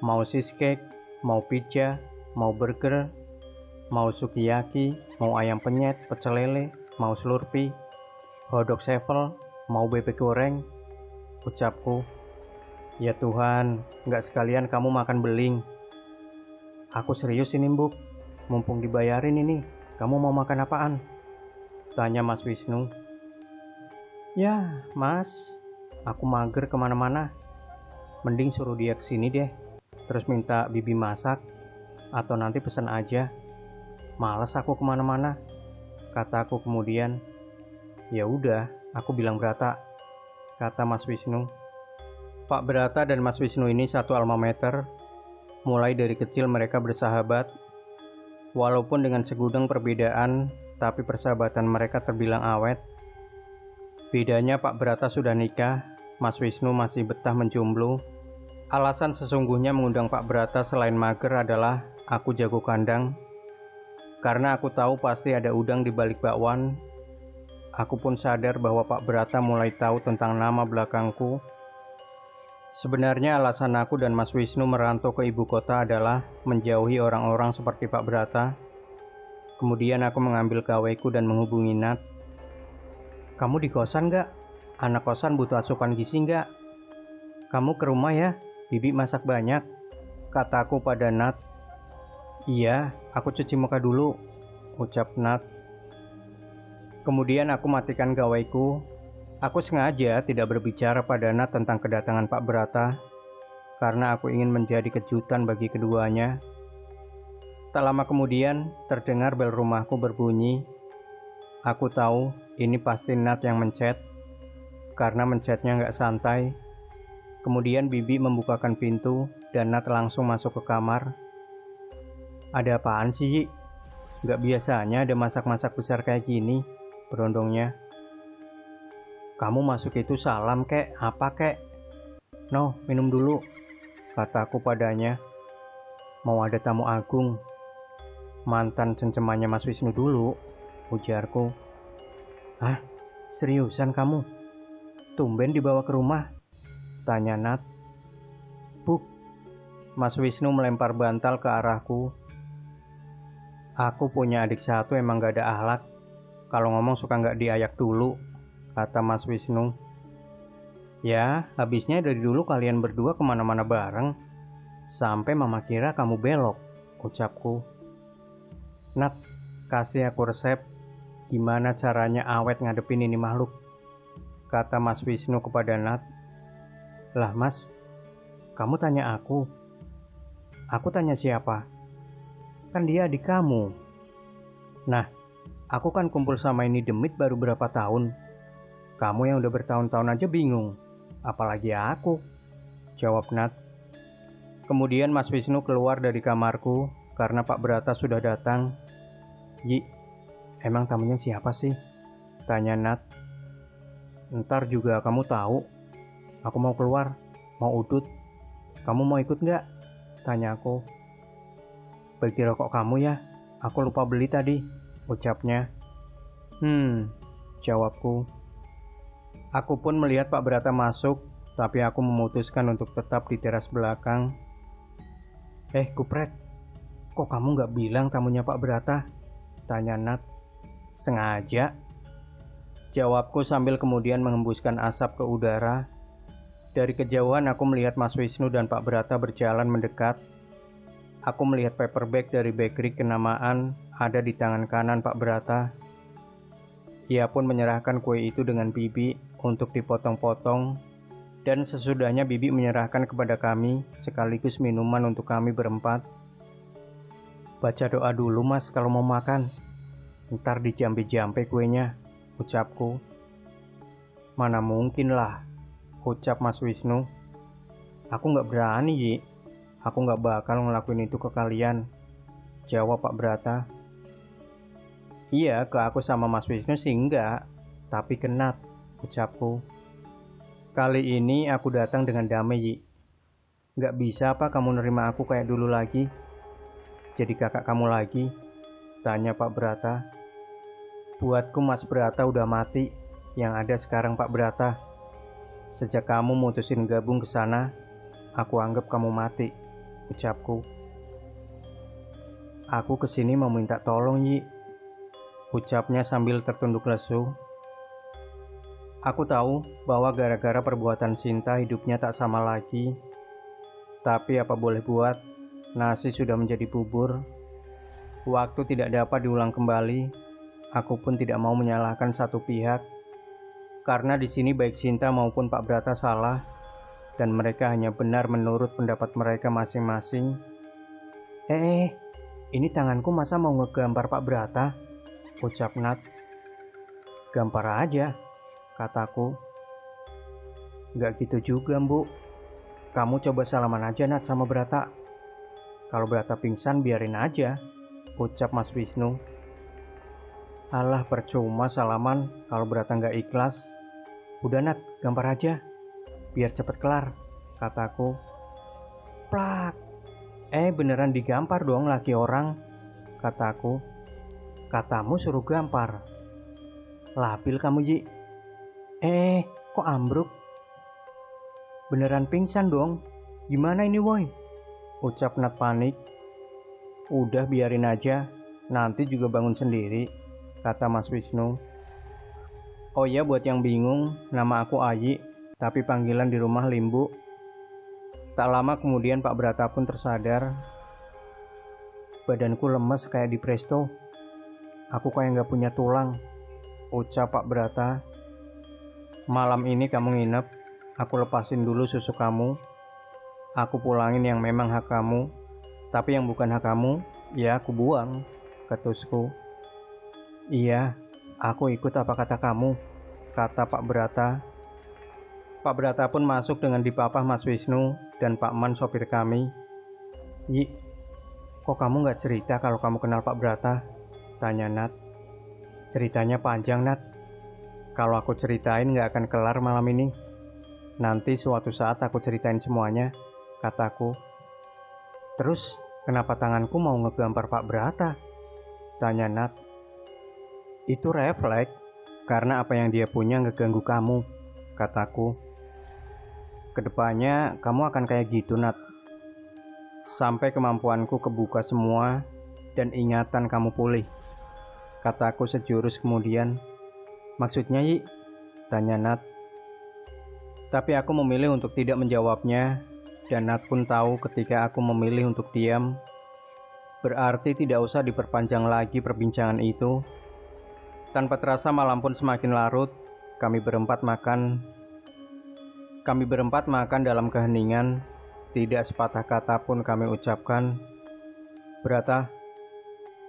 mau cheesecake, mau pizza, mau burger, mau sukiyaki, mau ayam penyet, pecel lele, mau slurpee, hotdog sevel, mau bebek goreng, ucapku. Ya Tuhan, nggak sekalian kamu makan beling. Aku serius ini, Mbuk. Mumpung dibayarin ini, kamu mau makan apaan? Tanya Mas Wisnu. Ya, Mas, aku mager kemana-mana. Mending suruh dia kesini deh, terus minta bibi masak, atau nanti pesan aja. Males aku kemana-mana, kataku kemudian. Ya udah, aku bilang Brata, kata Mas Wisnu. Pak Brata dan Mas Wisnu ini satu alma mater. Mulai dari kecil mereka bersahabat. Walaupun dengan segudang perbedaan, tapi persahabatan mereka terbilang awet. Bedanya Pak Brata sudah nikah, Mas Wisnu masih betah menjomblo. Alasan sesungguhnya mengundang Pak Brata selain mager adalah aku jago kandang. Karena aku tahu pasti ada udang di balik bakwan. Aku pun sadar bahwa Pak Brata mulai tahu tentang nama belakangku. Sebenarnya alasan aku dan Mas Wisnu merantau ke ibu kota adalah menjauhi orang-orang seperti Pak Brata. Kemudian aku mengambil gawaiku dan menghubungi Nat. Kamu di kosan nggak? Anak kosan butuh asupan gizi nggak? Kamu ke rumah ya, Bibi masak banyak, kataku pada Nat. Iya, aku cuci muka dulu, ucap Nat. Kemudian aku matikan gawaiku. Aku sengaja tidak berbicara pada Nat tentang kedatangan Pak Brata, karena aku ingin menjadi kejutan bagi keduanya. Tak lama kemudian, terdengar bel rumahku berbunyi. Aku tahu ini pasti Nat yang menchat, karena menchatnya nggak santai. Kemudian Bibi membukakan pintu dan Nat langsung masuk ke kamar. Ada apaan sih, Yi? Nggak biasanya ada masak-masak besar kayak gini, berondongnya. Kamu masuk itu salam kek, apa kek? No, minum dulu, kataku padanya. Mau ada tamu agung. Mantan cencemannya Mas Wisnu dulu, ujarku. Hah? Seriusan kamu? Tumben dibawa ke rumah? Tanya Nat. Buk, Mas Wisnu melempar bantal ke arahku. Aku punya adik satu emang gak ada akhlak. Kalau ngomong suka gak diayak dulu, kata Mas Wisnu. Ya, habisnya dari dulu kalian berdua kemana-mana bareng. Sampai mama kira kamu belok, ucapku. Nat, kasih aku resep gimana caranya awet ngadepin ini makhluk, kata Mas Wisnu kepada Nat. Lah mas, kamu tanya aku. Aku tanya siapa? Kan dia adik kamu. Nah, aku kan kumpul sama ini demit baru berapa tahun. Kamu yang udah bertahun-tahun aja bingung. Apalagi aku, jawab Nat. Kemudian Mas Wisnu keluar dari kamarku karena Pak Brata sudah datang. Yi, emang tamunya siapa sih? Tanya Nat. Ntar juga kamu tahu. Aku mau keluar, mau udut. Kamu mau ikut nggak? Tanya aku. Bagi rokok kamu ya, aku lupa beli tadi, ucapnya. Jawabku. Aku pun melihat Pak Brata masuk, tapi aku memutuskan untuk tetap di teras belakang. Kupret, kok kamu nggak bilang tamunya Pak Brata? Tanya Nat. Sengaja, jawabku sambil kemudian menghembuskan asap ke udara. Dari kejauhan aku melihat Mas Wisnu dan Pak Brata berjalan mendekat. Aku melihat paper bag dari bakery kenamaan ada di tangan kanan Pak Brata. Ia pun menyerahkan kue itu dengan Bibi untuk dipotong-potong, dan sesudahnya Bibi menyerahkan kepada kami sekaligus minuman untuk kami berempat. Baca doa dulu mas kalau mau makan, ntar dijampe-jampe kuenya, ucapku. Mana mungkin lah, ucap Mas Wisnu. Aku gak berani, Yi. Aku gak bakal ngelakuin itu ke kalian, jawab Pak Brata. Iya, ke aku sama Mas Wisnu sih enggak, tapi ke Nat, ucapku. Kali ini aku datang dengan damai, Yi. Gak bisa apa kamu nerima aku kayak dulu lagi? Jadi kakak kamu lagi? Tanya Pak Brata. Buatku Mas Brata udah mati, yang ada sekarang Pak Brata. Sejak kamu mutusin gabung ke sana, aku anggap kamu mati, ucapku. Aku kesini mau minta tolong, Yi, ucapnya sambil tertunduk lesu. Aku tahu bahwa gara-gara perbuatan cinta hidupnya tak sama lagi. Tapi apa boleh buat, nasi sudah menjadi bubur. Waktu tidak dapat diulang kembali. Aku pun tidak mau menyalahkan satu pihak. Karena di sini baik Cinta maupun Pak Brata salah, dan mereka hanya benar menurut pendapat mereka masing-masing. Ini tanganku masa mau ngegambar Pak Brata? Ucap Nat. Gampar aja, kataku. Gak gitu juga, Bu. Kamu coba salaman aja Nat sama Brata. Kalau Brata pingsan biarin aja, ucap Mas Wisnu. Alah percuma salaman kalau Brata gak ikhlas. Udah Nat, gampar aja, biar cepet kelar, kataku. Plak. Beneran digampar dong laki orang, kataku. Katamu suruh gampar. Labil kamu, Ji. Kok ambruk? Beneran pingsan dong. Gimana ini, woi? Ucap Nat panik. Udah biarin aja, nanti juga bangun sendiri, kata Mas Wisnu. Oh ya, buat yang bingung, nama aku Ayi, tapi panggilan di rumah Limbu. Tak lama kemudian Pak Brata pun tersadar. Badanku lemes kayak di presto. Aku kayak gak punya tulang, ucap Pak Brata. Malam ini kamu nginep, aku lepasin dulu susu kamu, aku pulangin yang memang hak kamu, tapi yang bukan hak kamu, ya aku buang, ketusku. Iya, aku ikut apa kata kamu, kata Pak Brata. Pak Brata pun masuk dengan dipapah Mas Wisnu dan Pak Man sopir kami. Yi, kok kamu gak cerita kalau kamu kenal Pak Brata? Tanya Nat. Ceritanya panjang, Nat. Kalau aku ceritain gak akan kelar malam ini. Nanti suatu saat aku ceritain semuanya, kataku. Terus, kenapa tanganku mau ngegampar Pak Brata? Tanya Nat. Itu refleks, karena apa yang dia punya ngeganggu kamu, kataku. Kedepannya kamu akan kayak gitu, Nat. Sampai kemampuanku kebuka semua dan ingatan kamu pulih, kataku sejurus kemudian. Maksudnya, Yi? Tanya Nat. Tapi aku memilih untuk tidak menjawabnya, dan Nat pun tahu ketika aku memilih untuk diam, berarti tidak usah diperpanjang lagi perbincangan itu. Tanpa terasa malam pun semakin larut, kami berempat makan dalam keheningan, tidak sepatah kata pun kami ucapkan. Brata,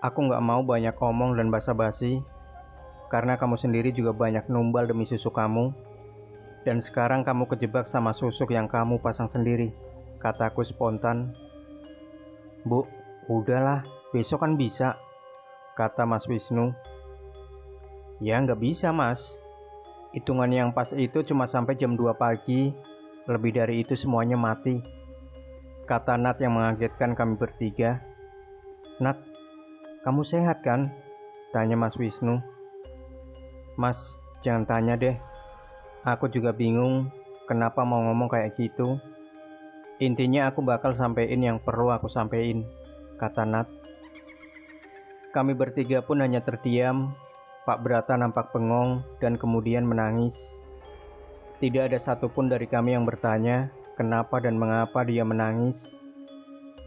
aku gak mau banyak omong dan basa-basi, karena kamu sendiri juga banyak numbal demi susu kamu, dan sekarang kamu kejebak sama susuk yang kamu pasang sendiri, kataku spontan. Bu, udahlah, besok kan bisa, kata Mas Wisnu. Ya gak bisa, Mas. Hitungan yang pas itu cuma sampai jam 2 pagi, lebih dari itu semuanya mati, kata Nat yang mengagetkan kami bertiga. Nat, kamu sehat kan? Tanya Mas Wisnu. Mas, jangan tanya deh. Aku juga bingung kenapa mau ngomong kayak gitu. Intinya aku bakal sampein yang perlu aku sampein, kata Nat. Kami bertiga pun hanya terdiam. Pak Brata nampak bengong dan kemudian menangis. Tidak ada satupun dari kami yang bertanya kenapa dan mengapa dia menangis.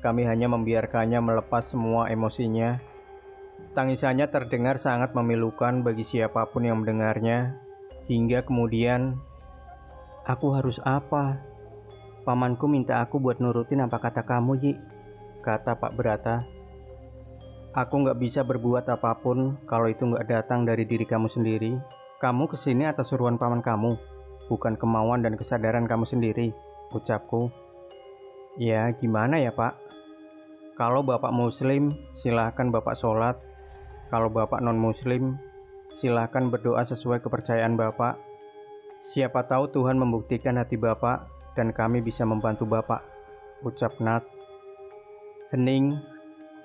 Kami hanya membiarkannya melepas semua emosinya. Tangisannya terdengar sangat memilukan bagi siapapun yang mendengarnya. Hingga kemudian, aku harus apa? Pamanku minta aku buat nurutin apa kata kamu, Yi, kata Pak Brata. Aku gak bisa berbuat apapun kalau itu gak datang dari diri kamu sendiri. Kamu kesini atas suruhan paman kamu, bukan kemauan dan kesadaran kamu sendiri, ucapku. Ya, gimana ya, Pak? Kalau Bapak Muslim, silahkan Bapak sholat. Kalau Bapak non-Muslim, silahkan berdoa sesuai kepercayaan Bapak. Siapa tahu Tuhan membuktikan hati Bapak dan kami bisa membantu Bapak, ucap Nat. Hening.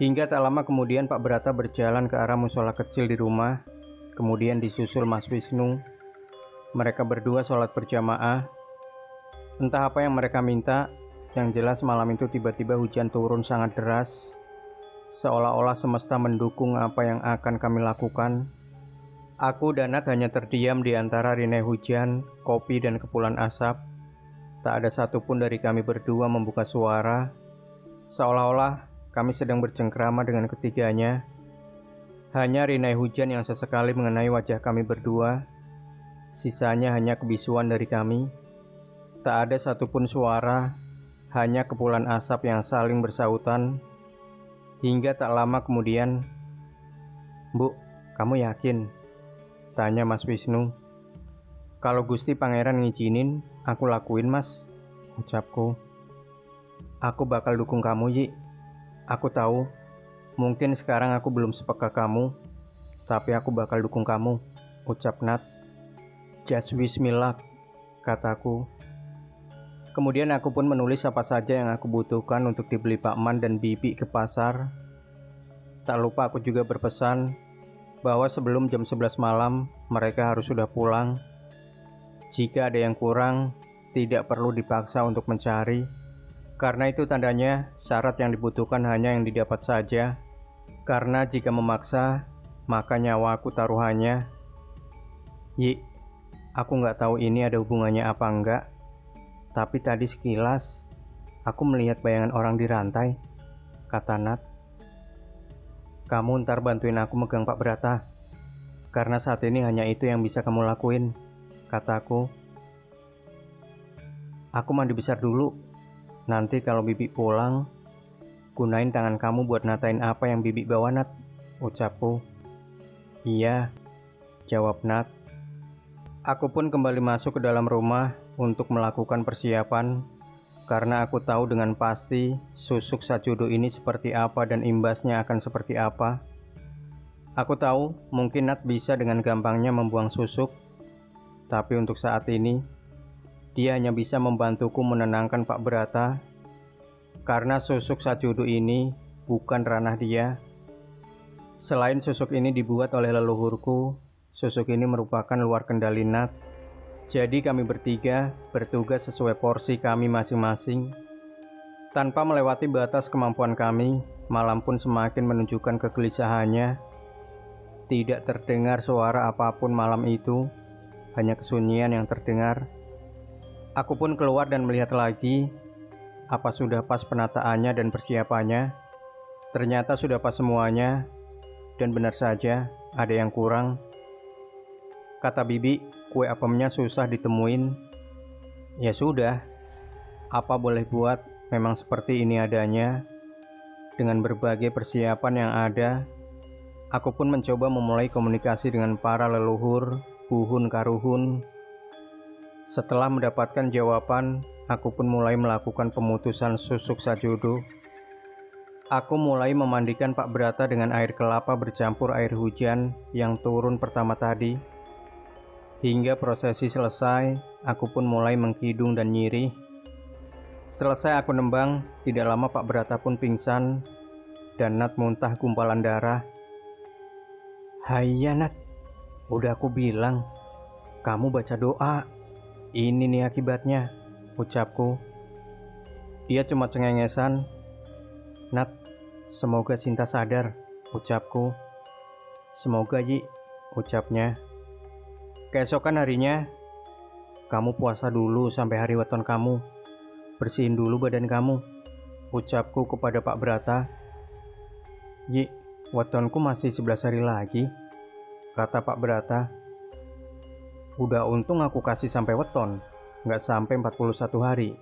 Hingga tak lama kemudian Pak Brata berjalan ke arah musola kecil di rumah, kemudian disusul Mas Wisnu. Mereka berdua sholat berjamaah. Entah apa yang mereka minta, yang jelas malam itu tiba-tiba hujan turun sangat deras, seolah-olah semesta mendukung apa yang akan kami lakukan. Aku dan Nat hanya terdiam di antara rinai hujan, kopi, dan kepulan asap. Tak ada satupun dari kami berdua membuka suara, seolah-olah kami sedang bercengkrama dengan ketiganya. Hanya rinai hujan yang sesekali mengenai wajah kami berdua. Sisanya hanya kebisuan dari kami. Tak ada satupun suara, hanya kepulan asap yang saling bersautan. Hingga tak lama kemudian, Bu, kamu yakin? Tanya Mas Wisnu. Kalau Gusti Pangeran ngizinin, aku lakuin, Mas, ucapku. Aku bakal dukung kamu, Yi. Aku tahu, mungkin sekarang aku belum sepeka kamu, tapi aku bakal dukung kamu, ucap Nat. Just wish me luck, kataku. Kemudian aku pun menulis apa saja yang aku butuhkan untuk dibeli Pak Man dan Bibi ke pasar. Tak lupa aku juga berpesan bahwa sebelum jam 11 malam mereka harus sudah pulang. Jika ada yang kurang, tidak perlu dipaksa untuk mencari. Karena itu tandanya syarat yang dibutuhkan hanya yang didapat saja. Karena jika memaksa, maka nyawa aku taruhannya. Yi, aku gak tahu ini ada hubungannya apa enggak, tapi tadi sekilas aku melihat bayangan orang dirantai, kata Nat. Kamu ntar bantuin aku megang Pak Brata, karena saat ini hanya itu yang bisa kamu lakuin, kataku. Aku mandi besar dulu. Nanti kalau Bibi pulang, gunain tangan kamu buat natain apa yang Bibi bawa, Nat, ucapku. Iya, jawab Nat. Aku pun kembali masuk ke dalam rumah untuk melakukan persiapan, karena aku tahu dengan pasti susuk sajudo ini seperti apa dan imbasnya akan seperti apa. Aku tahu mungkin Nat bisa dengan gampangnya membuang susuk, tapi untuk saat ini, dia hanya bisa membantuku menenangkan Pak Brata, karena susuk sajudo ini bukan ranah dia. Selain susuk ini dibuat oleh leluhurku, susuk ini merupakan luar kendali Nat. Jadi kami bertiga bertugas sesuai porsi kami masing-masing. Tanpa melewati batas kemampuan kami, malam pun semakin menunjukkan kegelisahannya. Tidak terdengar suara apapun malam itu, hanya kesunyian yang terdengar. Aku pun keluar dan melihat lagi, apa sudah pas penataannya dan persiapannya. Ternyata sudah pas semuanya, dan benar saja ada yang kurang. Kata Bibi, kue apemnya susah ditemuin. Ya sudah, apa boleh buat, memang seperti ini adanya. Dengan berbagai persiapan yang ada, aku pun mencoba memulai komunikasi dengan para leluhur, buhun karuhun. Setelah mendapatkan jawaban, aku pun mulai melakukan pemutusan susuk sajudo. Aku mulai memandikan Pak Brata dengan air kelapa bercampur air hujan yang turun pertama tadi. Hingga prosesi selesai, aku pun mulai mengkidung dan nyirih. Selesai aku nembang, tidak lama Pak Brata pun pingsan dan Nat muntah gumpalan darah. Hayya Nat, udah aku bilang, kamu baca doa. Ini nih akibatnya, ucapku. Dia cuma cengengesan. Nat, semoga Sinta sadar, ucapku. Semoga Ji, ucapnya. Keesokan harinya, kamu puasa dulu sampai hari weton kamu. Bersihin dulu badan kamu, ucapku kepada Pak Brata. Ji, wetonku masih 11 hari lagi, kata Pak Brata. Udah untung aku kasih sampai weton, nggak sampai 41 hari.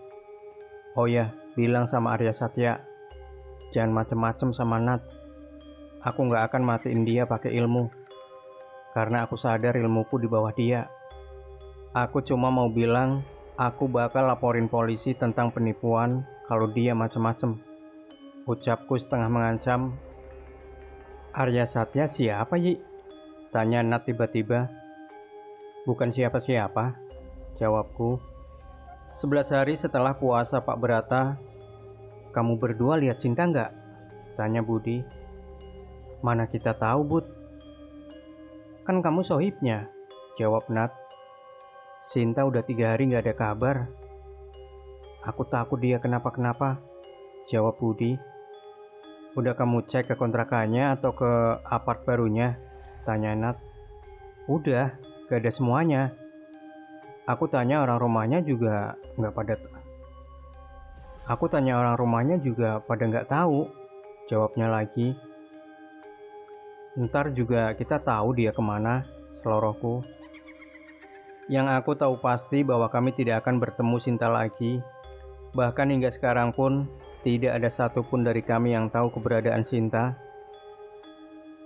Oh ya, bilang sama Arya Satya, jangan macem-macem sama Nat. Aku nggak akan matiin dia pakai ilmu, karena aku sadar ilmuku di bawah dia. Aku cuma mau bilang, aku bakal laporin polisi tentang penipuan kalau dia macem-macem, ucapku setengah mengancam. Arya Satya siapa, Yi? Tanya Nat tiba-tiba. Bukan siapa-siapa, jawabku. 11 hari setelah puasa Pak Brata, kamu berdua lihat Sinta nggak? Tanya Budi. Mana kita tahu, Bud? Kan kamu sohibnya, jawab Nat. Sinta udah 3 hari nggak ada kabar. Aku takut dia kenapa-kenapa, jawab Budi. Udah kamu cek ke kontrakannya atau ke apart barunya? Tanya Nat. Udah, gak ada semuanya. Aku tanya orang rumahnya juga nggak tahu. Jawabnya lagi. Ntar juga kita tahu dia kemana, selorohku. Yang aku tahu pasti bahwa kami tidak akan bertemu Sinta lagi. Bahkan hingga sekarang pun tidak ada satupun dari kami yang tahu keberadaan Sinta.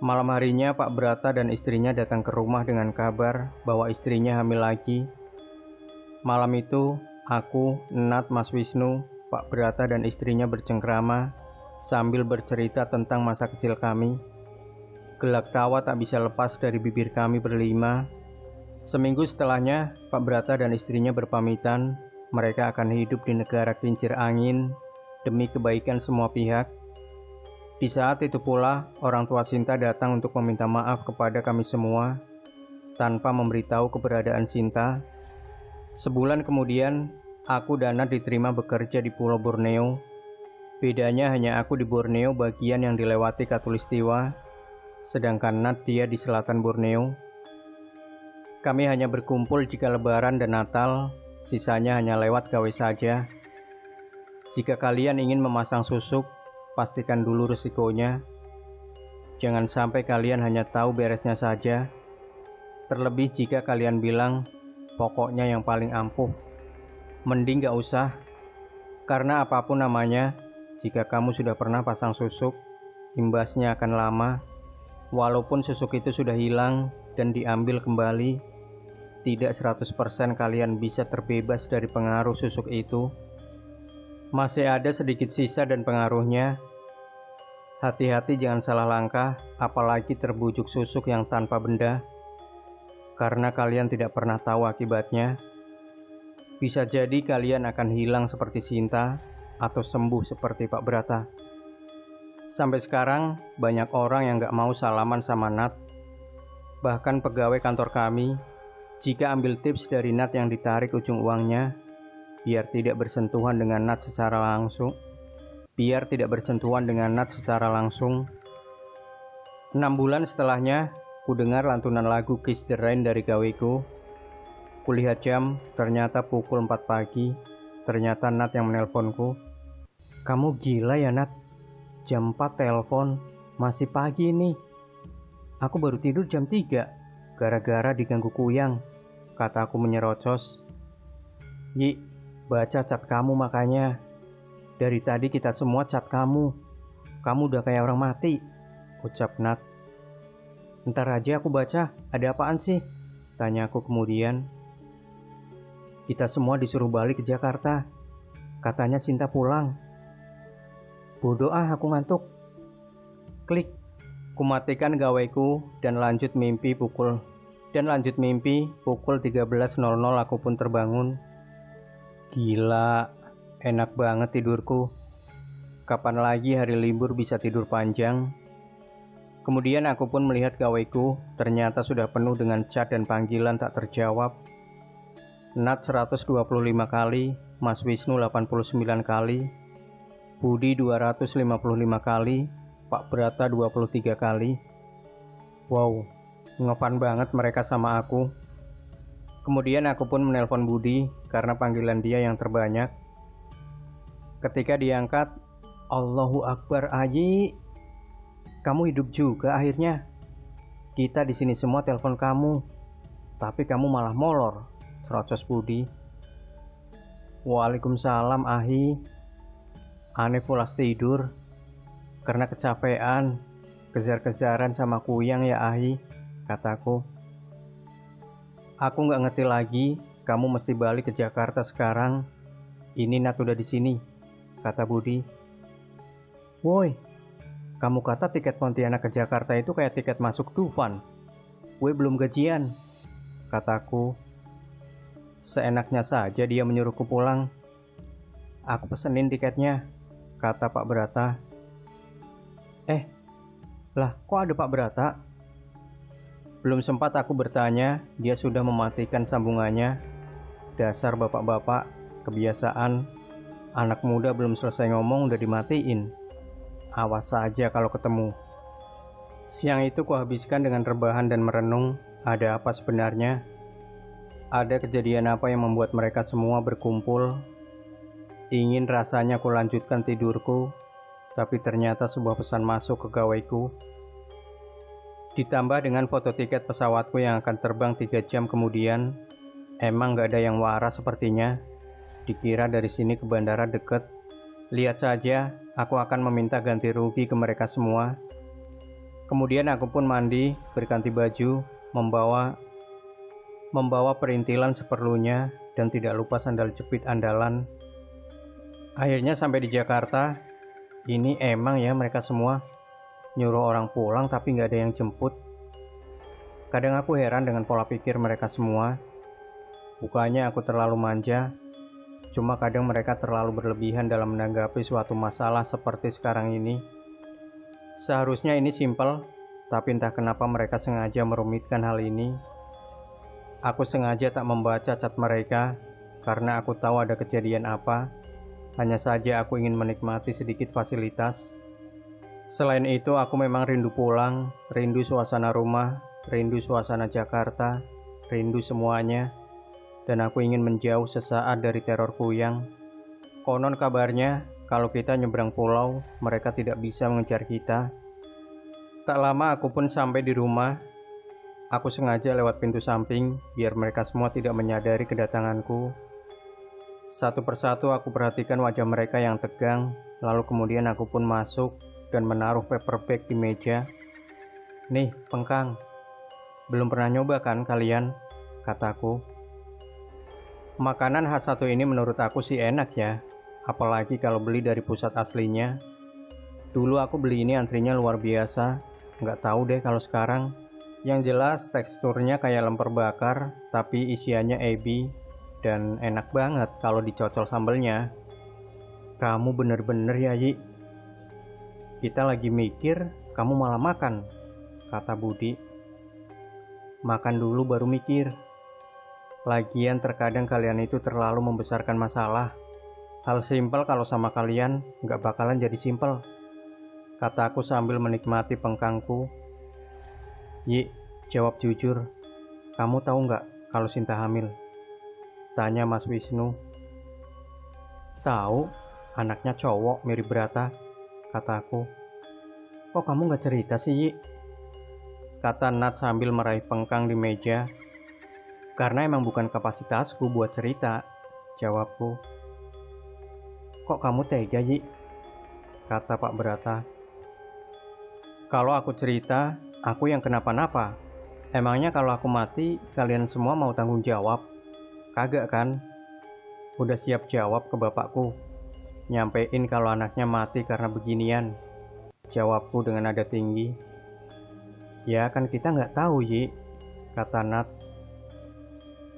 Malam harinya Pak Brata dan istrinya datang ke rumah dengan kabar bahwa istrinya hamil lagi. Malam itu, aku, Nat, Mas Wisnu, Pak Brata dan istrinya bercengkrama sambil bercerita tentang masa kecil kami. Gelak tawa tak bisa lepas dari bibir kami berlima. Seminggu setelahnya, Pak Brata dan istrinya berpamitan. Mereka akan hidup di negara kincir angin demi kebaikan semua pihak. Di saat itu pula, orang tua Sinta datang untuk meminta maaf kepada kami semua, tanpa memberitahu keberadaan Sinta. Sebulan kemudian, aku dan Nat diterima bekerja di Pulau Borneo. Bedanya hanya aku di Borneo bagian yang dilewati Katulistiwa, sedangkan Nat dia di selatan Borneo. Kami hanya berkumpul jika Lebaran dan Natal, sisanya hanya lewat gawe saja. Jika kalian ingin memasang susuk, pastikan dulu risikonya. Jangan sampai kalian hanya tahu beresnya saja. Terlebih jika kalian bilang, Pokoknya yang paling ampuh. Mending gak usah. Karena apapun namanya, jika kamu sudah pernah pasang susuk, imbasnya akan lama. Walaupun susuk itu sudah hilang dan diambil kembali, tidak 100% kalian bisa terbebas dari pengaruh susuk itu. Masih ada sedikit sisa dan pengaruhnya. Hati-hati jangan salah langkah, apalagi terbujuk susuk yang tanpa benda. Karena kalian tidak pernah tahu akibatnya. Bisa jadi kalian akan hilang seperti Sinta atau sembuh seperti Pak Brata. Sampai sekarang banyak orang yang gak mau salaman sama Nat. Bahkan pegawai kantor kami, jika ambil tips dari Nat yang ditarik ujung uangnya, biar tidak bersentuhan dengan Nat secara langsung. 6 bulan setelahnya, ku dengar lantunan lagu Kiss the Rain dari gaweku. Kulihat jam, ternyata pukul 4 pagi. Ternyata Nat yang menelponku. Kamu gila ya Nat? Jam 4 telepon, masih pagi nih. Aku baru tidur jam 3, gara-gara diganggu kuyang, kataku menyerocos. Yi, baca chat kamu makanya. Dari tadi kita semua chat kamu. Kamu udah kayak orang mati, ucap Nat. Ntar aja aku baca, ada apaan sih? Tanya aku kemudian. Kita semua disuruh balik ke Jakarta. Katanya Sinta pulang. Bodoh aku ngantuk. Klik. Kumatikan gaweku dan lanjut mimpi pukul 13.00 aku pun terbangun. Gila, enak banget tidurku. Kapan lagi hari libur bisa tidur panjang? Kemudian aku pun melihat gaweku, ternyata sudah penuh dengan chat dan panggilan tak terjawab. Nat 125 kali, Mas Wisnu 89 kali, Budi 255 kali, Pak Brata 23 kali. Wow, ngefan banget mereka sama aku. Kemudian aku pun menelpon Budi karena panggilan dia yang terbanyak. Ketika diangkat, Allahu Akbar Aji. Kamu hidup juga akhirnya. Kita di sini semua telepon kamu, tapi kamu malah molor, serocos Budi. Waalaikumsalam Ahi. Aneh pulas tidur karena kecapean, kejar-kejaran sama kuyang ya Ahi, kataku. Aku nggak ngerti lagi, kamu mesti balik ke Jakarta sekarang. Ini Nat udah di sini, kata Budi. Woi. Kamu kata tiket Pontianak ke Jakarta itu kayak tiket masuk Dufan. Gue belum gajian, kataku. Seenaknya saja dia menyuruhku pulang. Aku pesenin tiketnya, kata Pak Brata. Lah kok ada Pak Brata? Belum sempat aku bertanya, dia sudah mematikan sambungannya. Dasar bapak-bapak, kebiasaan. Anak muda belum selesai ngomong udah dimatiin. Awas saja kalau ketemu. Siang itu kuhabiskan dengan rebahan dan merenung, ada apa sebenarnya? Ada kejadian apa yang membuat mereka semua berkumpul? Ingin rasanya kulanjutkan tidurku, tapi ternyata sebuah pesan masuk ke gaweku. Ditambah dengan foto tiket pesawatku yang akan terbang 3 jam kemudian. Emang gak ada yang waras sepertinya. Dikira dari sini ke bandara deket. Lihat saja, aku akan meminta ganti rugi ke mereka semua. Kemudian aku pun mandi, berganti baju, membawa perintilan seperlunya, dan tidak lupa sandal jepit andalan. Akhirnya sampai di Jakarta. Ini emang ya mereka semua nyuruh orang pulang tapi gak ada yang jemput. Kadang aku heran dengan pola pikir mereka semua. Bukannya aku terlalu manja, cuma kadang mereka terlalu berlebihan dalam menanggapi suatu masalah seperti sekarang ini. Seharusnya ini simpel, tapi entah kenapa mereka sengaja merumitkan hal ini. Aku sengaja tak membaca chat mereka, karena aku tahu ada kejadian apa. Hanya saja aku ingin menikmati sedikit fasilitas. Selain itu, aku memang rindu pulang, rindu suasana rumah, rindu suasana Jakarta, rindu semuanya. Dan aku ingin menjauh sesaat dari teror kuyang. Konon kabarnya, kalau kita nyebrang pulau, mereka tidak bisa mengejar kita. Tak lama aku pun sampai di rumah. Aku sengaja lewat pintu samping biar mereka semua tidak menyadari kedatanganku. Satu persatu aku perhatikan wajah mereka yang tegang, lalu kemudian aku pun masuk dan menaruh paper bag di meja. "Nih, pengkang. Belum pernah nyoba kan kalian?" kataku. Makanan khas satu ini menurut aku sih enak ya, apalagi kalau beli dari pusat aslinya. Dulu aku beli ini antrinya luar biasa, nggak tahu deh kalau sekarang. Yang jelas teksturnya kayak lemper bakar, tapi isiannya ebi, dan enak banget kalau dicocol sambelnya. "Kamu bener-bener ya, Yi? Kita lagi mikir, kamu malah makan," kata Budi. "Makan dulu baru mikir. Lagian terkadang kalian itu terlalu membesarkan masalah. Hal simpel kalau sama kalian nggak bakalan jadi simpel," kataku sambil menikmati pengkangku. "Yi, jawab jujur. Kamu tahu nggak kalau Sinta hamil?" tanya Mas Wisnu. "Tahu, anaknya cowok mirip Brata," kataku. "Kok kamu nggak cerita sih, Yi?" kata Nat sambil meraih pengkang di meja. "Karena emang bukan kapasitasku buat cerita," jawabku. "Kok kamu tega, Yi?" kata Pak Brata. "Kalau aku cerita, aku yang kenapa-napa. Emangnya kalau aku mati, kalian semua mau tanggung jawab? Kagak kan? Udah siap jawab ke bapakku. Nyampein kalau anaknya mati karena beginian," jawabku dengan nada tinggi. "Ya kan kita nggak tahu, Yi," kata Nat.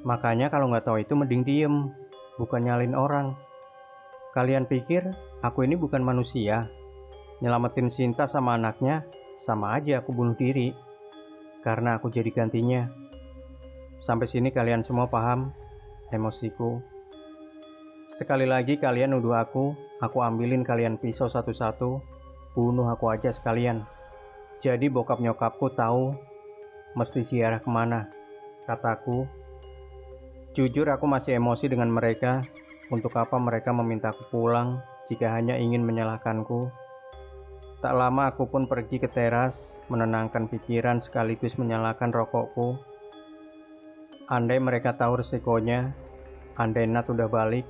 "Makanya kalau nggak tahu itu mending diem, bukan nyalin orang. Kalian pikir aku ini bukan manusia? Nyelamatin Sinta sama anaknya, sama aja aku bunuh diri. Karena aku jadi gantinya. Sampai sini kalian semua paham emosiku? Sekali lagi kalian nuduh aku ambilin kalian pisau satu-satu, bunuh aku aja sekalian. Jadi bokap nyokapku tahu mesti ziarah kemana," kataku. Jujur aku masih emosi dengan mereka. Untuk apa mereka memintaku pulang jika hanya ingin menyalahkanku? Tak lama aku pun pergi ke teras, menenangkan pikiran sekaligus menyalakan rokokku. Andai mereka tahu resikonya, andai Nat udah balik,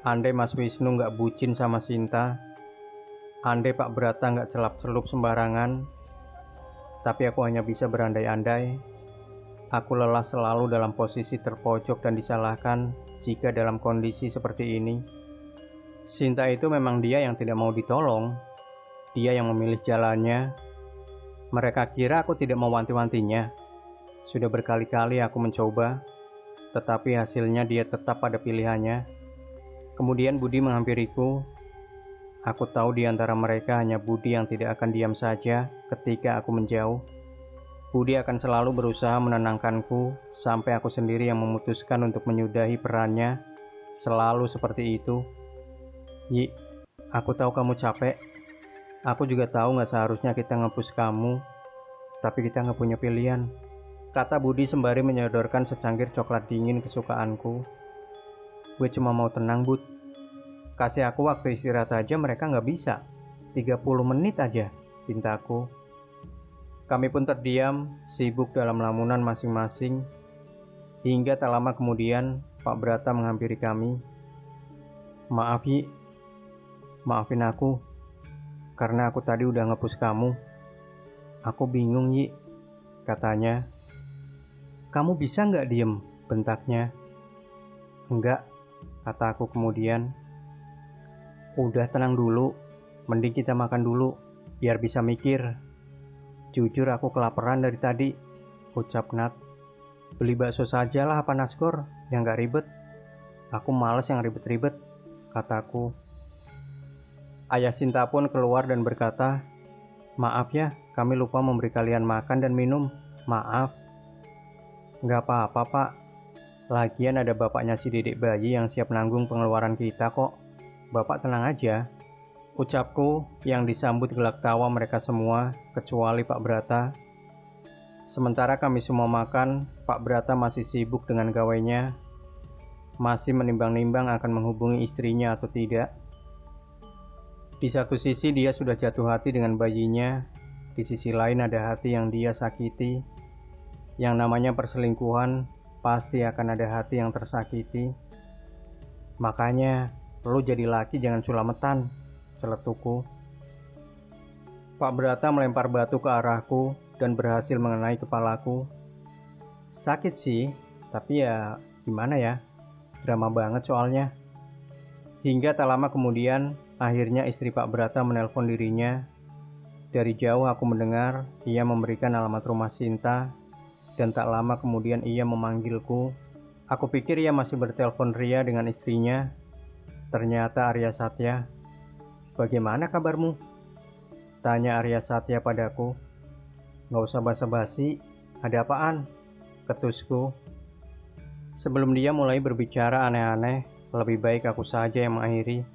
andai Mas Wisnu nggak bucin sama Sinta, andai Pak Brata nggak celap-celup sembarangan, tapi aku hanya bisa berandai-andai. Aku lelah selalu dalam posisi terpojok dan disalahkan jika dalam kondisi seperti ini. Sinta itu memang dia yang tidak mau ditolong. Dia yang memilih jalannya. Mereka kira aku tidak mau wanti-wantinya. Sudah berkali-kali aku mencoba, tetapi hasilnya dia tetap pada pilihannya. Kemudian Budi menghampiriku. Aku tahu di antara mereka hanya Budi yang tidak akan diam saja ketika aku menjauh. Budi akan selalu berusaha menenangkanku sampai aku sendiri yang memutuskan untuk menyudahi perannya. Selalu seperti itu. "Yi, aku tahu kamu capek. Aku juga tahu gak seharusnya kita nge-push kamu, tapi kita gak punya pilihan," kata Budi sembari menyodorkan secangkir coklat dingin kesukaanku. "Gue cuma mau tenang, Bud. Kasih aku waktu istirahat aja mereka gak bisa. 30 menit aja," pintaku. Kami pun terdiam, sibuk dalam lamunan masing-masing. Hingga tak lama kemudian, Pak Brata menghampiri kami. "Maaf, Yi. Maafin aku. Karena aku tadi udah nge-push kamu. Aku bingung, Yi," katanya. "Kamu bisa nggak diem?" bentaknya. "Enggak," kata aku kemudian. "Udah tenang dulu. Mending kita makan dulu, biar bisa mikir. Jujur aku kelaparan dari tadi," ucap Nat. "Beli bakso sajalah apa nasgor yang gak ribet. Aku males yang ribet-ribet," kataku. Ayah Sinta pun keluar dan berkata, "Maaf ya, kami lupa memberi kalian makan dan minum. Maaf." "Gak apa-apa, Pak. Lagian ada bapaknya si dedek bayi yang siap nanggung pengeluaran kita kok. Bapak tenang aja," ucapku yang disambut gelak tawa mereka semua, kecuali Pak Brata. Sementara kami semua makan, Pak Brata masih sibuk dengan gawainya, masih menimbang-nimbang akan menghubungi istrinya atau tidak. Di satu sisi dia sudah jatuh hati dengan bayinya, di sisi lain ada hati yang dia sakiti. Yang namanya perselingkuhan pasti akan ada hati yang tersakiti. Makanya lu jadi laki jangan sulametan, celetuku. Pak Brata melempar batu ke arahku dan berhasil mengenai kepalaku. Sakit sih, tapi ya gimana ya, drama banget soalnya. Hingga tak lama kemudian, akhirnya istri Pak Brata menelpon dirinya. Dari jauh aku mendengar ia memberikan alamat rumah Sinta, dan tak lama kemudian ia memanggilku. Aku pikir ia masih bertelepon ria dengan istrinya. Ternyata Arya Satya. Bagaimana kabarmu? Tanya Arya Satya padaku. Gak usah basa-basi, ada apaan? Ketusku. Sebelum dia mulai berbicara aneh-aneh, lebih baik aku saja yang mengakhiri.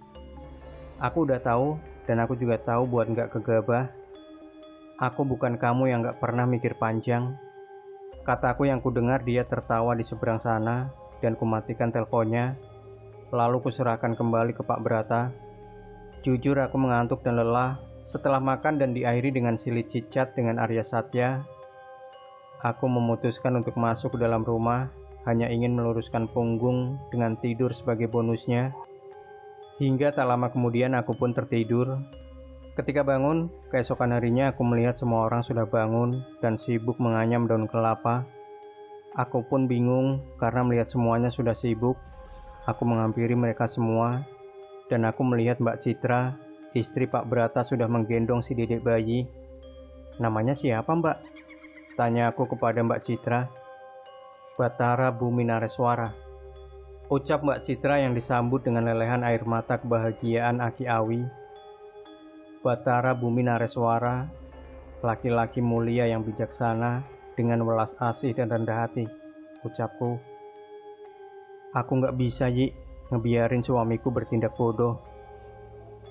Aku udah tahu, dan aku juga tahu buat gak gegabah. Aku bukan kamu yang gak pernah mikir panjang. Kataku yang kudengar dia tertawa di seberang sana, dan kumatikan teleponnya. Lalu kuserahkan kembali ke Pak Brata. Jujur aku mengantuk dan lelah. Setelah makan dan diakhiri dengan silih cicat dengan Arya Satya, aku memutuskan untuk masuk ke dalam rumah, hanya ingin meluruskan punggung dengan tidur sebagai bonusnya. Hingga tak lama kemudian aku pun tertidur. Ketika bangun, keesokan harinya aku melihat semua orang sudah bangun dan sibuk menganyam daun kelapa. Aku pun bingung karena melihat semuanya sudah sibuk. Aku menghampiri mereka semua, dan aku melihat Mbak Citra, istri Pak Brata sudah menggendong si dedek bayi. Namanya siapa, Mbak? Tanya aku kepada Mbak Citra. Batara Bumi Nareswara. Ucap Mbak Citra yang disambut dengan lelehan air mata kebahagiaan Aki Awi. Batara Bumi Nareswara, laki-laki mulia yang bijaksana dengan welas asih dan rendah hati, ucapku. Aku gak bisa, Yi, ngebiarin suamiku bertindak bodoh.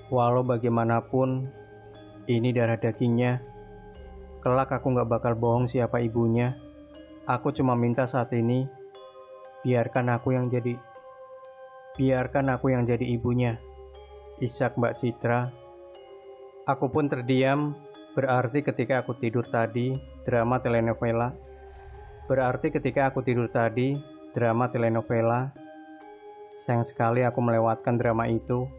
Walau bagaimanapun, ini darah dagingnya. Kelak aku gak bakal bohong siapa ibunya. Aku cuma minta saat ini, biarkan aku yang jadi ibunya. Isak Mbak Citra. Aku pun terdiam, berarti ketika aku tidur tadi, drama telenovela. Sayang sekali aku melewatkan drama itu.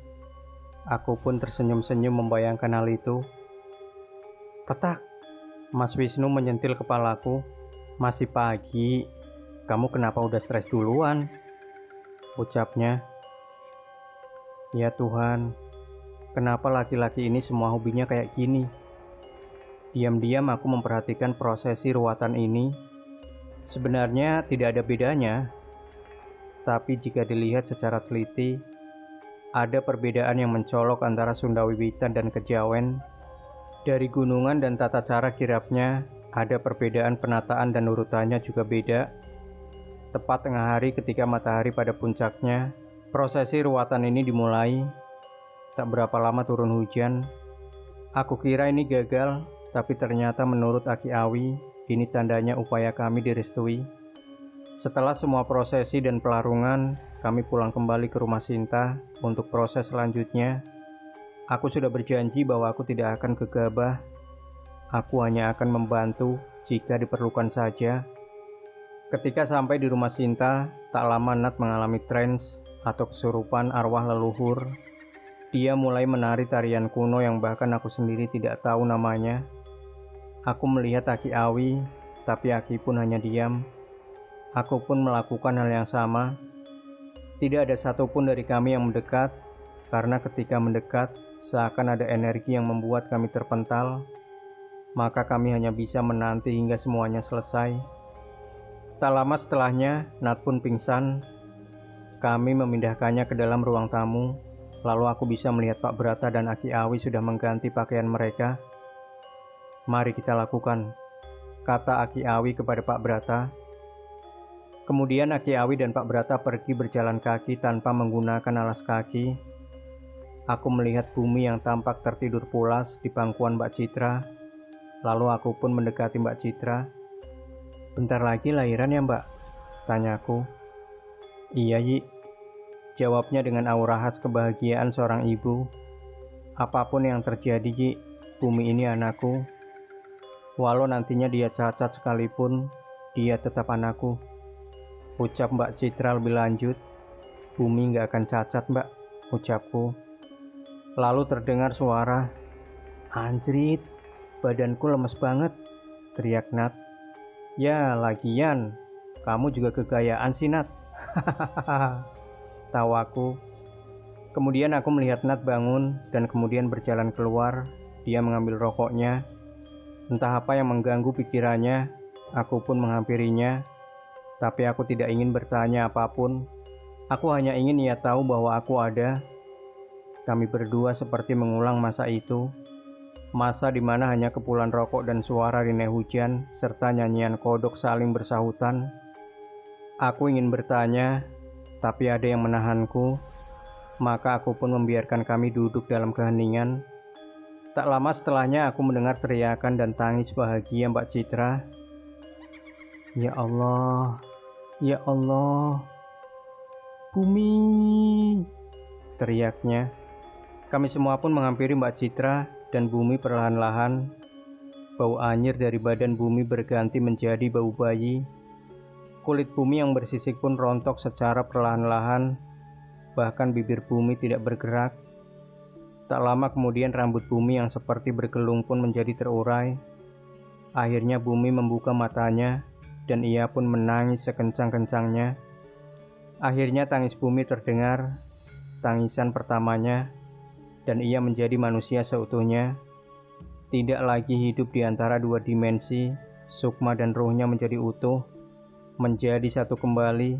Aku pun tersenyum-senyum membayangkan hal itu. Petak, Mas Wisnu menyentil kepalaku. Masih pagi, kamu kenapa udah stres duluan? Ucapnya. Ya Tuhan, kenapa laki-laki ini semua hobinya kayak gini? Diam-diam aku memperhatikan prosesi ruwatan ini. Sebenarnya tidak ada bedanya, tapi jika dilihat secara teliti, ada perbedaan yang mencolok antara Sunda Wiwitan dan Kejawen. Dari gunungan dan tata cara kirapnya, ada perbedaan penataan dan urutannya juga beda. Tepat tengah hari ketika matahari pada puncaknya, prosesi ruwatan ini dimulai. Tak berapa lama turun hujan. Aku kira ini gagal, tapi ternyata menurut Aki Awi, ini tandanya upaya kami direstui. Setelah semua prosesi dan pelarungan, kami pulang kembali ke rumah Sinta untuk proses selanjutnya. Aku sudah berjanji bahwa aku tidak akan gegabah. Aku hanya akan membantu jika diperlukan saja. Ketika sampai di rumah Sinta, tak lama Nat mengalami trans atau kesurupan arwah leluhur. Dia mulai menari tarian kuno yang bahkan aku sendiri tidak tahu namanya. Aku melihat Aki Awi, tapi Aki pun hanya diam. Aku pun melakukan hal yang sama. Tidak ada satupun dari kami yang mendekat, karena ketika mendekat, seakan ada energi yang membuat kami terpental. Maka kami hanya bisa menanti hingga semuanya selesai. Tak lama setelahnya, Nat pun pingsan. Kami memindahkannya ke dalam ruang tamu. Lalu aku bisa melihat Pak Brata dan Aki Awi sudah mengganti pakaian mereka. Mari kita lakukan, kata Aki Awi kepada Pak Brata. Kemudian Aki Awi dan Pak Brata pergi berjalan kaki tanpa menggunakan alas kaki. Aku melihat Bumi yang tampak tertidur pulas di pangkuan Mbak Citra. Lalu aku pun mendekati Mbak Citra. Bentar lagi lahiran ya Mbak? Tanyaku. Iya Yi, jawabnya dengan aura khas kebahagiaan seorang ibu. Apapun yang terjadi Yi, Bumi ini anakku. Walau nantinya dia cacat sekalipun, dia tetap anakku, ucap Mbak Citra lebih lanjut. Bumi nggak akan cacat, Mbak, ucapku. Lalu terdengar suara, anjrit, badanku lemes banget, teriak Nat. Ya, lagian, kamu juga kegayaan sih, Nat. Hahaha, tawaku. Kemudian aku melihat Nat bangun dan kemudian berjalan keluar. Dia mengambil rokoknya. Entah apa yang mengganggu pikirannya, aku pun menghampirinya. Tapi aku tidak ingin bertanya apapun. Aku hanya ingin ia tahu bahwa aku ada. Kami berdua seperti mengulang masa itu. Masa di mana hanya kepulan rokok dan suara rine hujan, serta nyanyian kodok saling bersahutan. Aku ingin bertanya, tapi ada yang menahanku. Maka aku pun membiarkan kami duduk dalam keheningan. Tak lama setelahnya aku mendengar teriakan dan tangis bahagia Mbak Citra. Ya Allah, ya Allah, Bumi, teriaknya. Kami semua pun menghampiri Mbak Citra dan Bumi perlahan-lahan. Bau anyir dari badan Bumi berganti menjadi bau bayi. Kulit Bumi yang bersisik pun rontok secara perlahan-lahan. Bahkan bibir Bumi tidak bergerak. Tak lama kemudian rambut Bumi yang seperti bergelung pun menjadi terurai. Akhirnya Bumi membuka matanya dan ia pun menangis sekencang-kencangnya. Akhirnya tangis Bumi terdengar, tangisan pertamanya, dan ia menjadi manusia seutuhnya. Tidak lagi hidup di antara dua dimensi, sukma dan ruhnya menjadi utuh, menjadi satu kembali.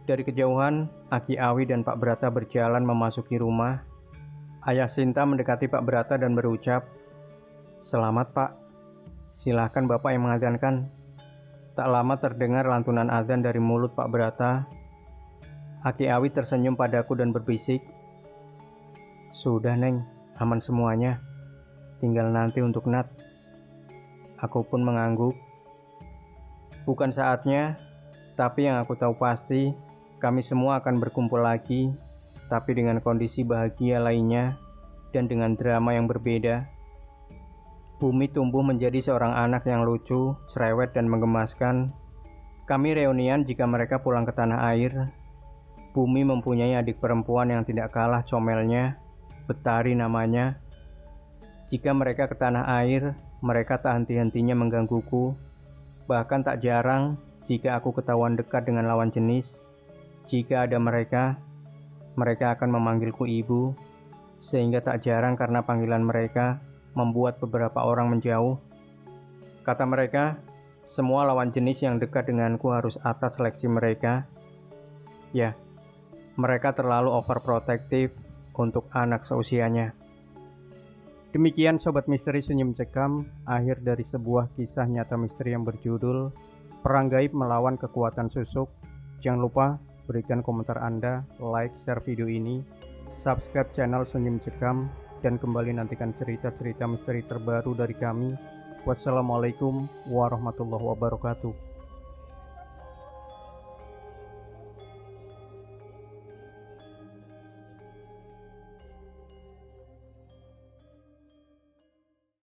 Dari kejauhan, Aki Awi dan Pak Brata berjalan memasuki rumah. Ayah Sinta mendekati Pak Brata dan berucap, "Selamat Pak, silahkan Bapak yang mengadzankan." Tak lama terdengar lantunan azan dari mulut Pak Brata. Aki Awi tersenyum padaku dan berbisik, "Sudah Neng, aman semuanya. Tinggal nanti untuk Nat." Aku pun mengangguk. Bukan saatnya, tapi yang aku tahu pasti, kami semua akan berkumpul lagi, tapi dengan kondisi bahagia lainnya dan dengan drama yang berbeda. Bumi tumbuh menjadi seorang anak yang lucu, cerewet, dan menggemaskan. Kami reunian jika mereka pulang ke tanah air. Bumi mempunyai adik perempuan yang tidak kalah comelnya, Betari namanya. Jika mereka ke tanah air, mereka tak henti-hentinya menggangguku. Bahkan tak jarang jika aku ketahuan dekat dengan lawan jenis. Jika ada mereka akan memanggilku ibu, sehingga tak jarang karena panggilan mereka membuat beberapa orang menjauh. Kata mereka, semua lawan jenis yang dekat denganku harus atas seleksi mereka. Ya, mereka terlalu overprotective untuk anak seusianya. Demikian Sobat Misteri Sunyi Mencekam, akhir dari sebuah kisah nyata misteri yang berjudul Perang Gaib Melawan Kekuatan Susuk. Jangan lupa berikan komentar Anda, like, share video ini, subscribe channel Sunyi Mencekam, dan kembali nantikan cerita-cerita misteri terbaru dari kami. Wassalamualaikum warahmatullahi wabarakatuh.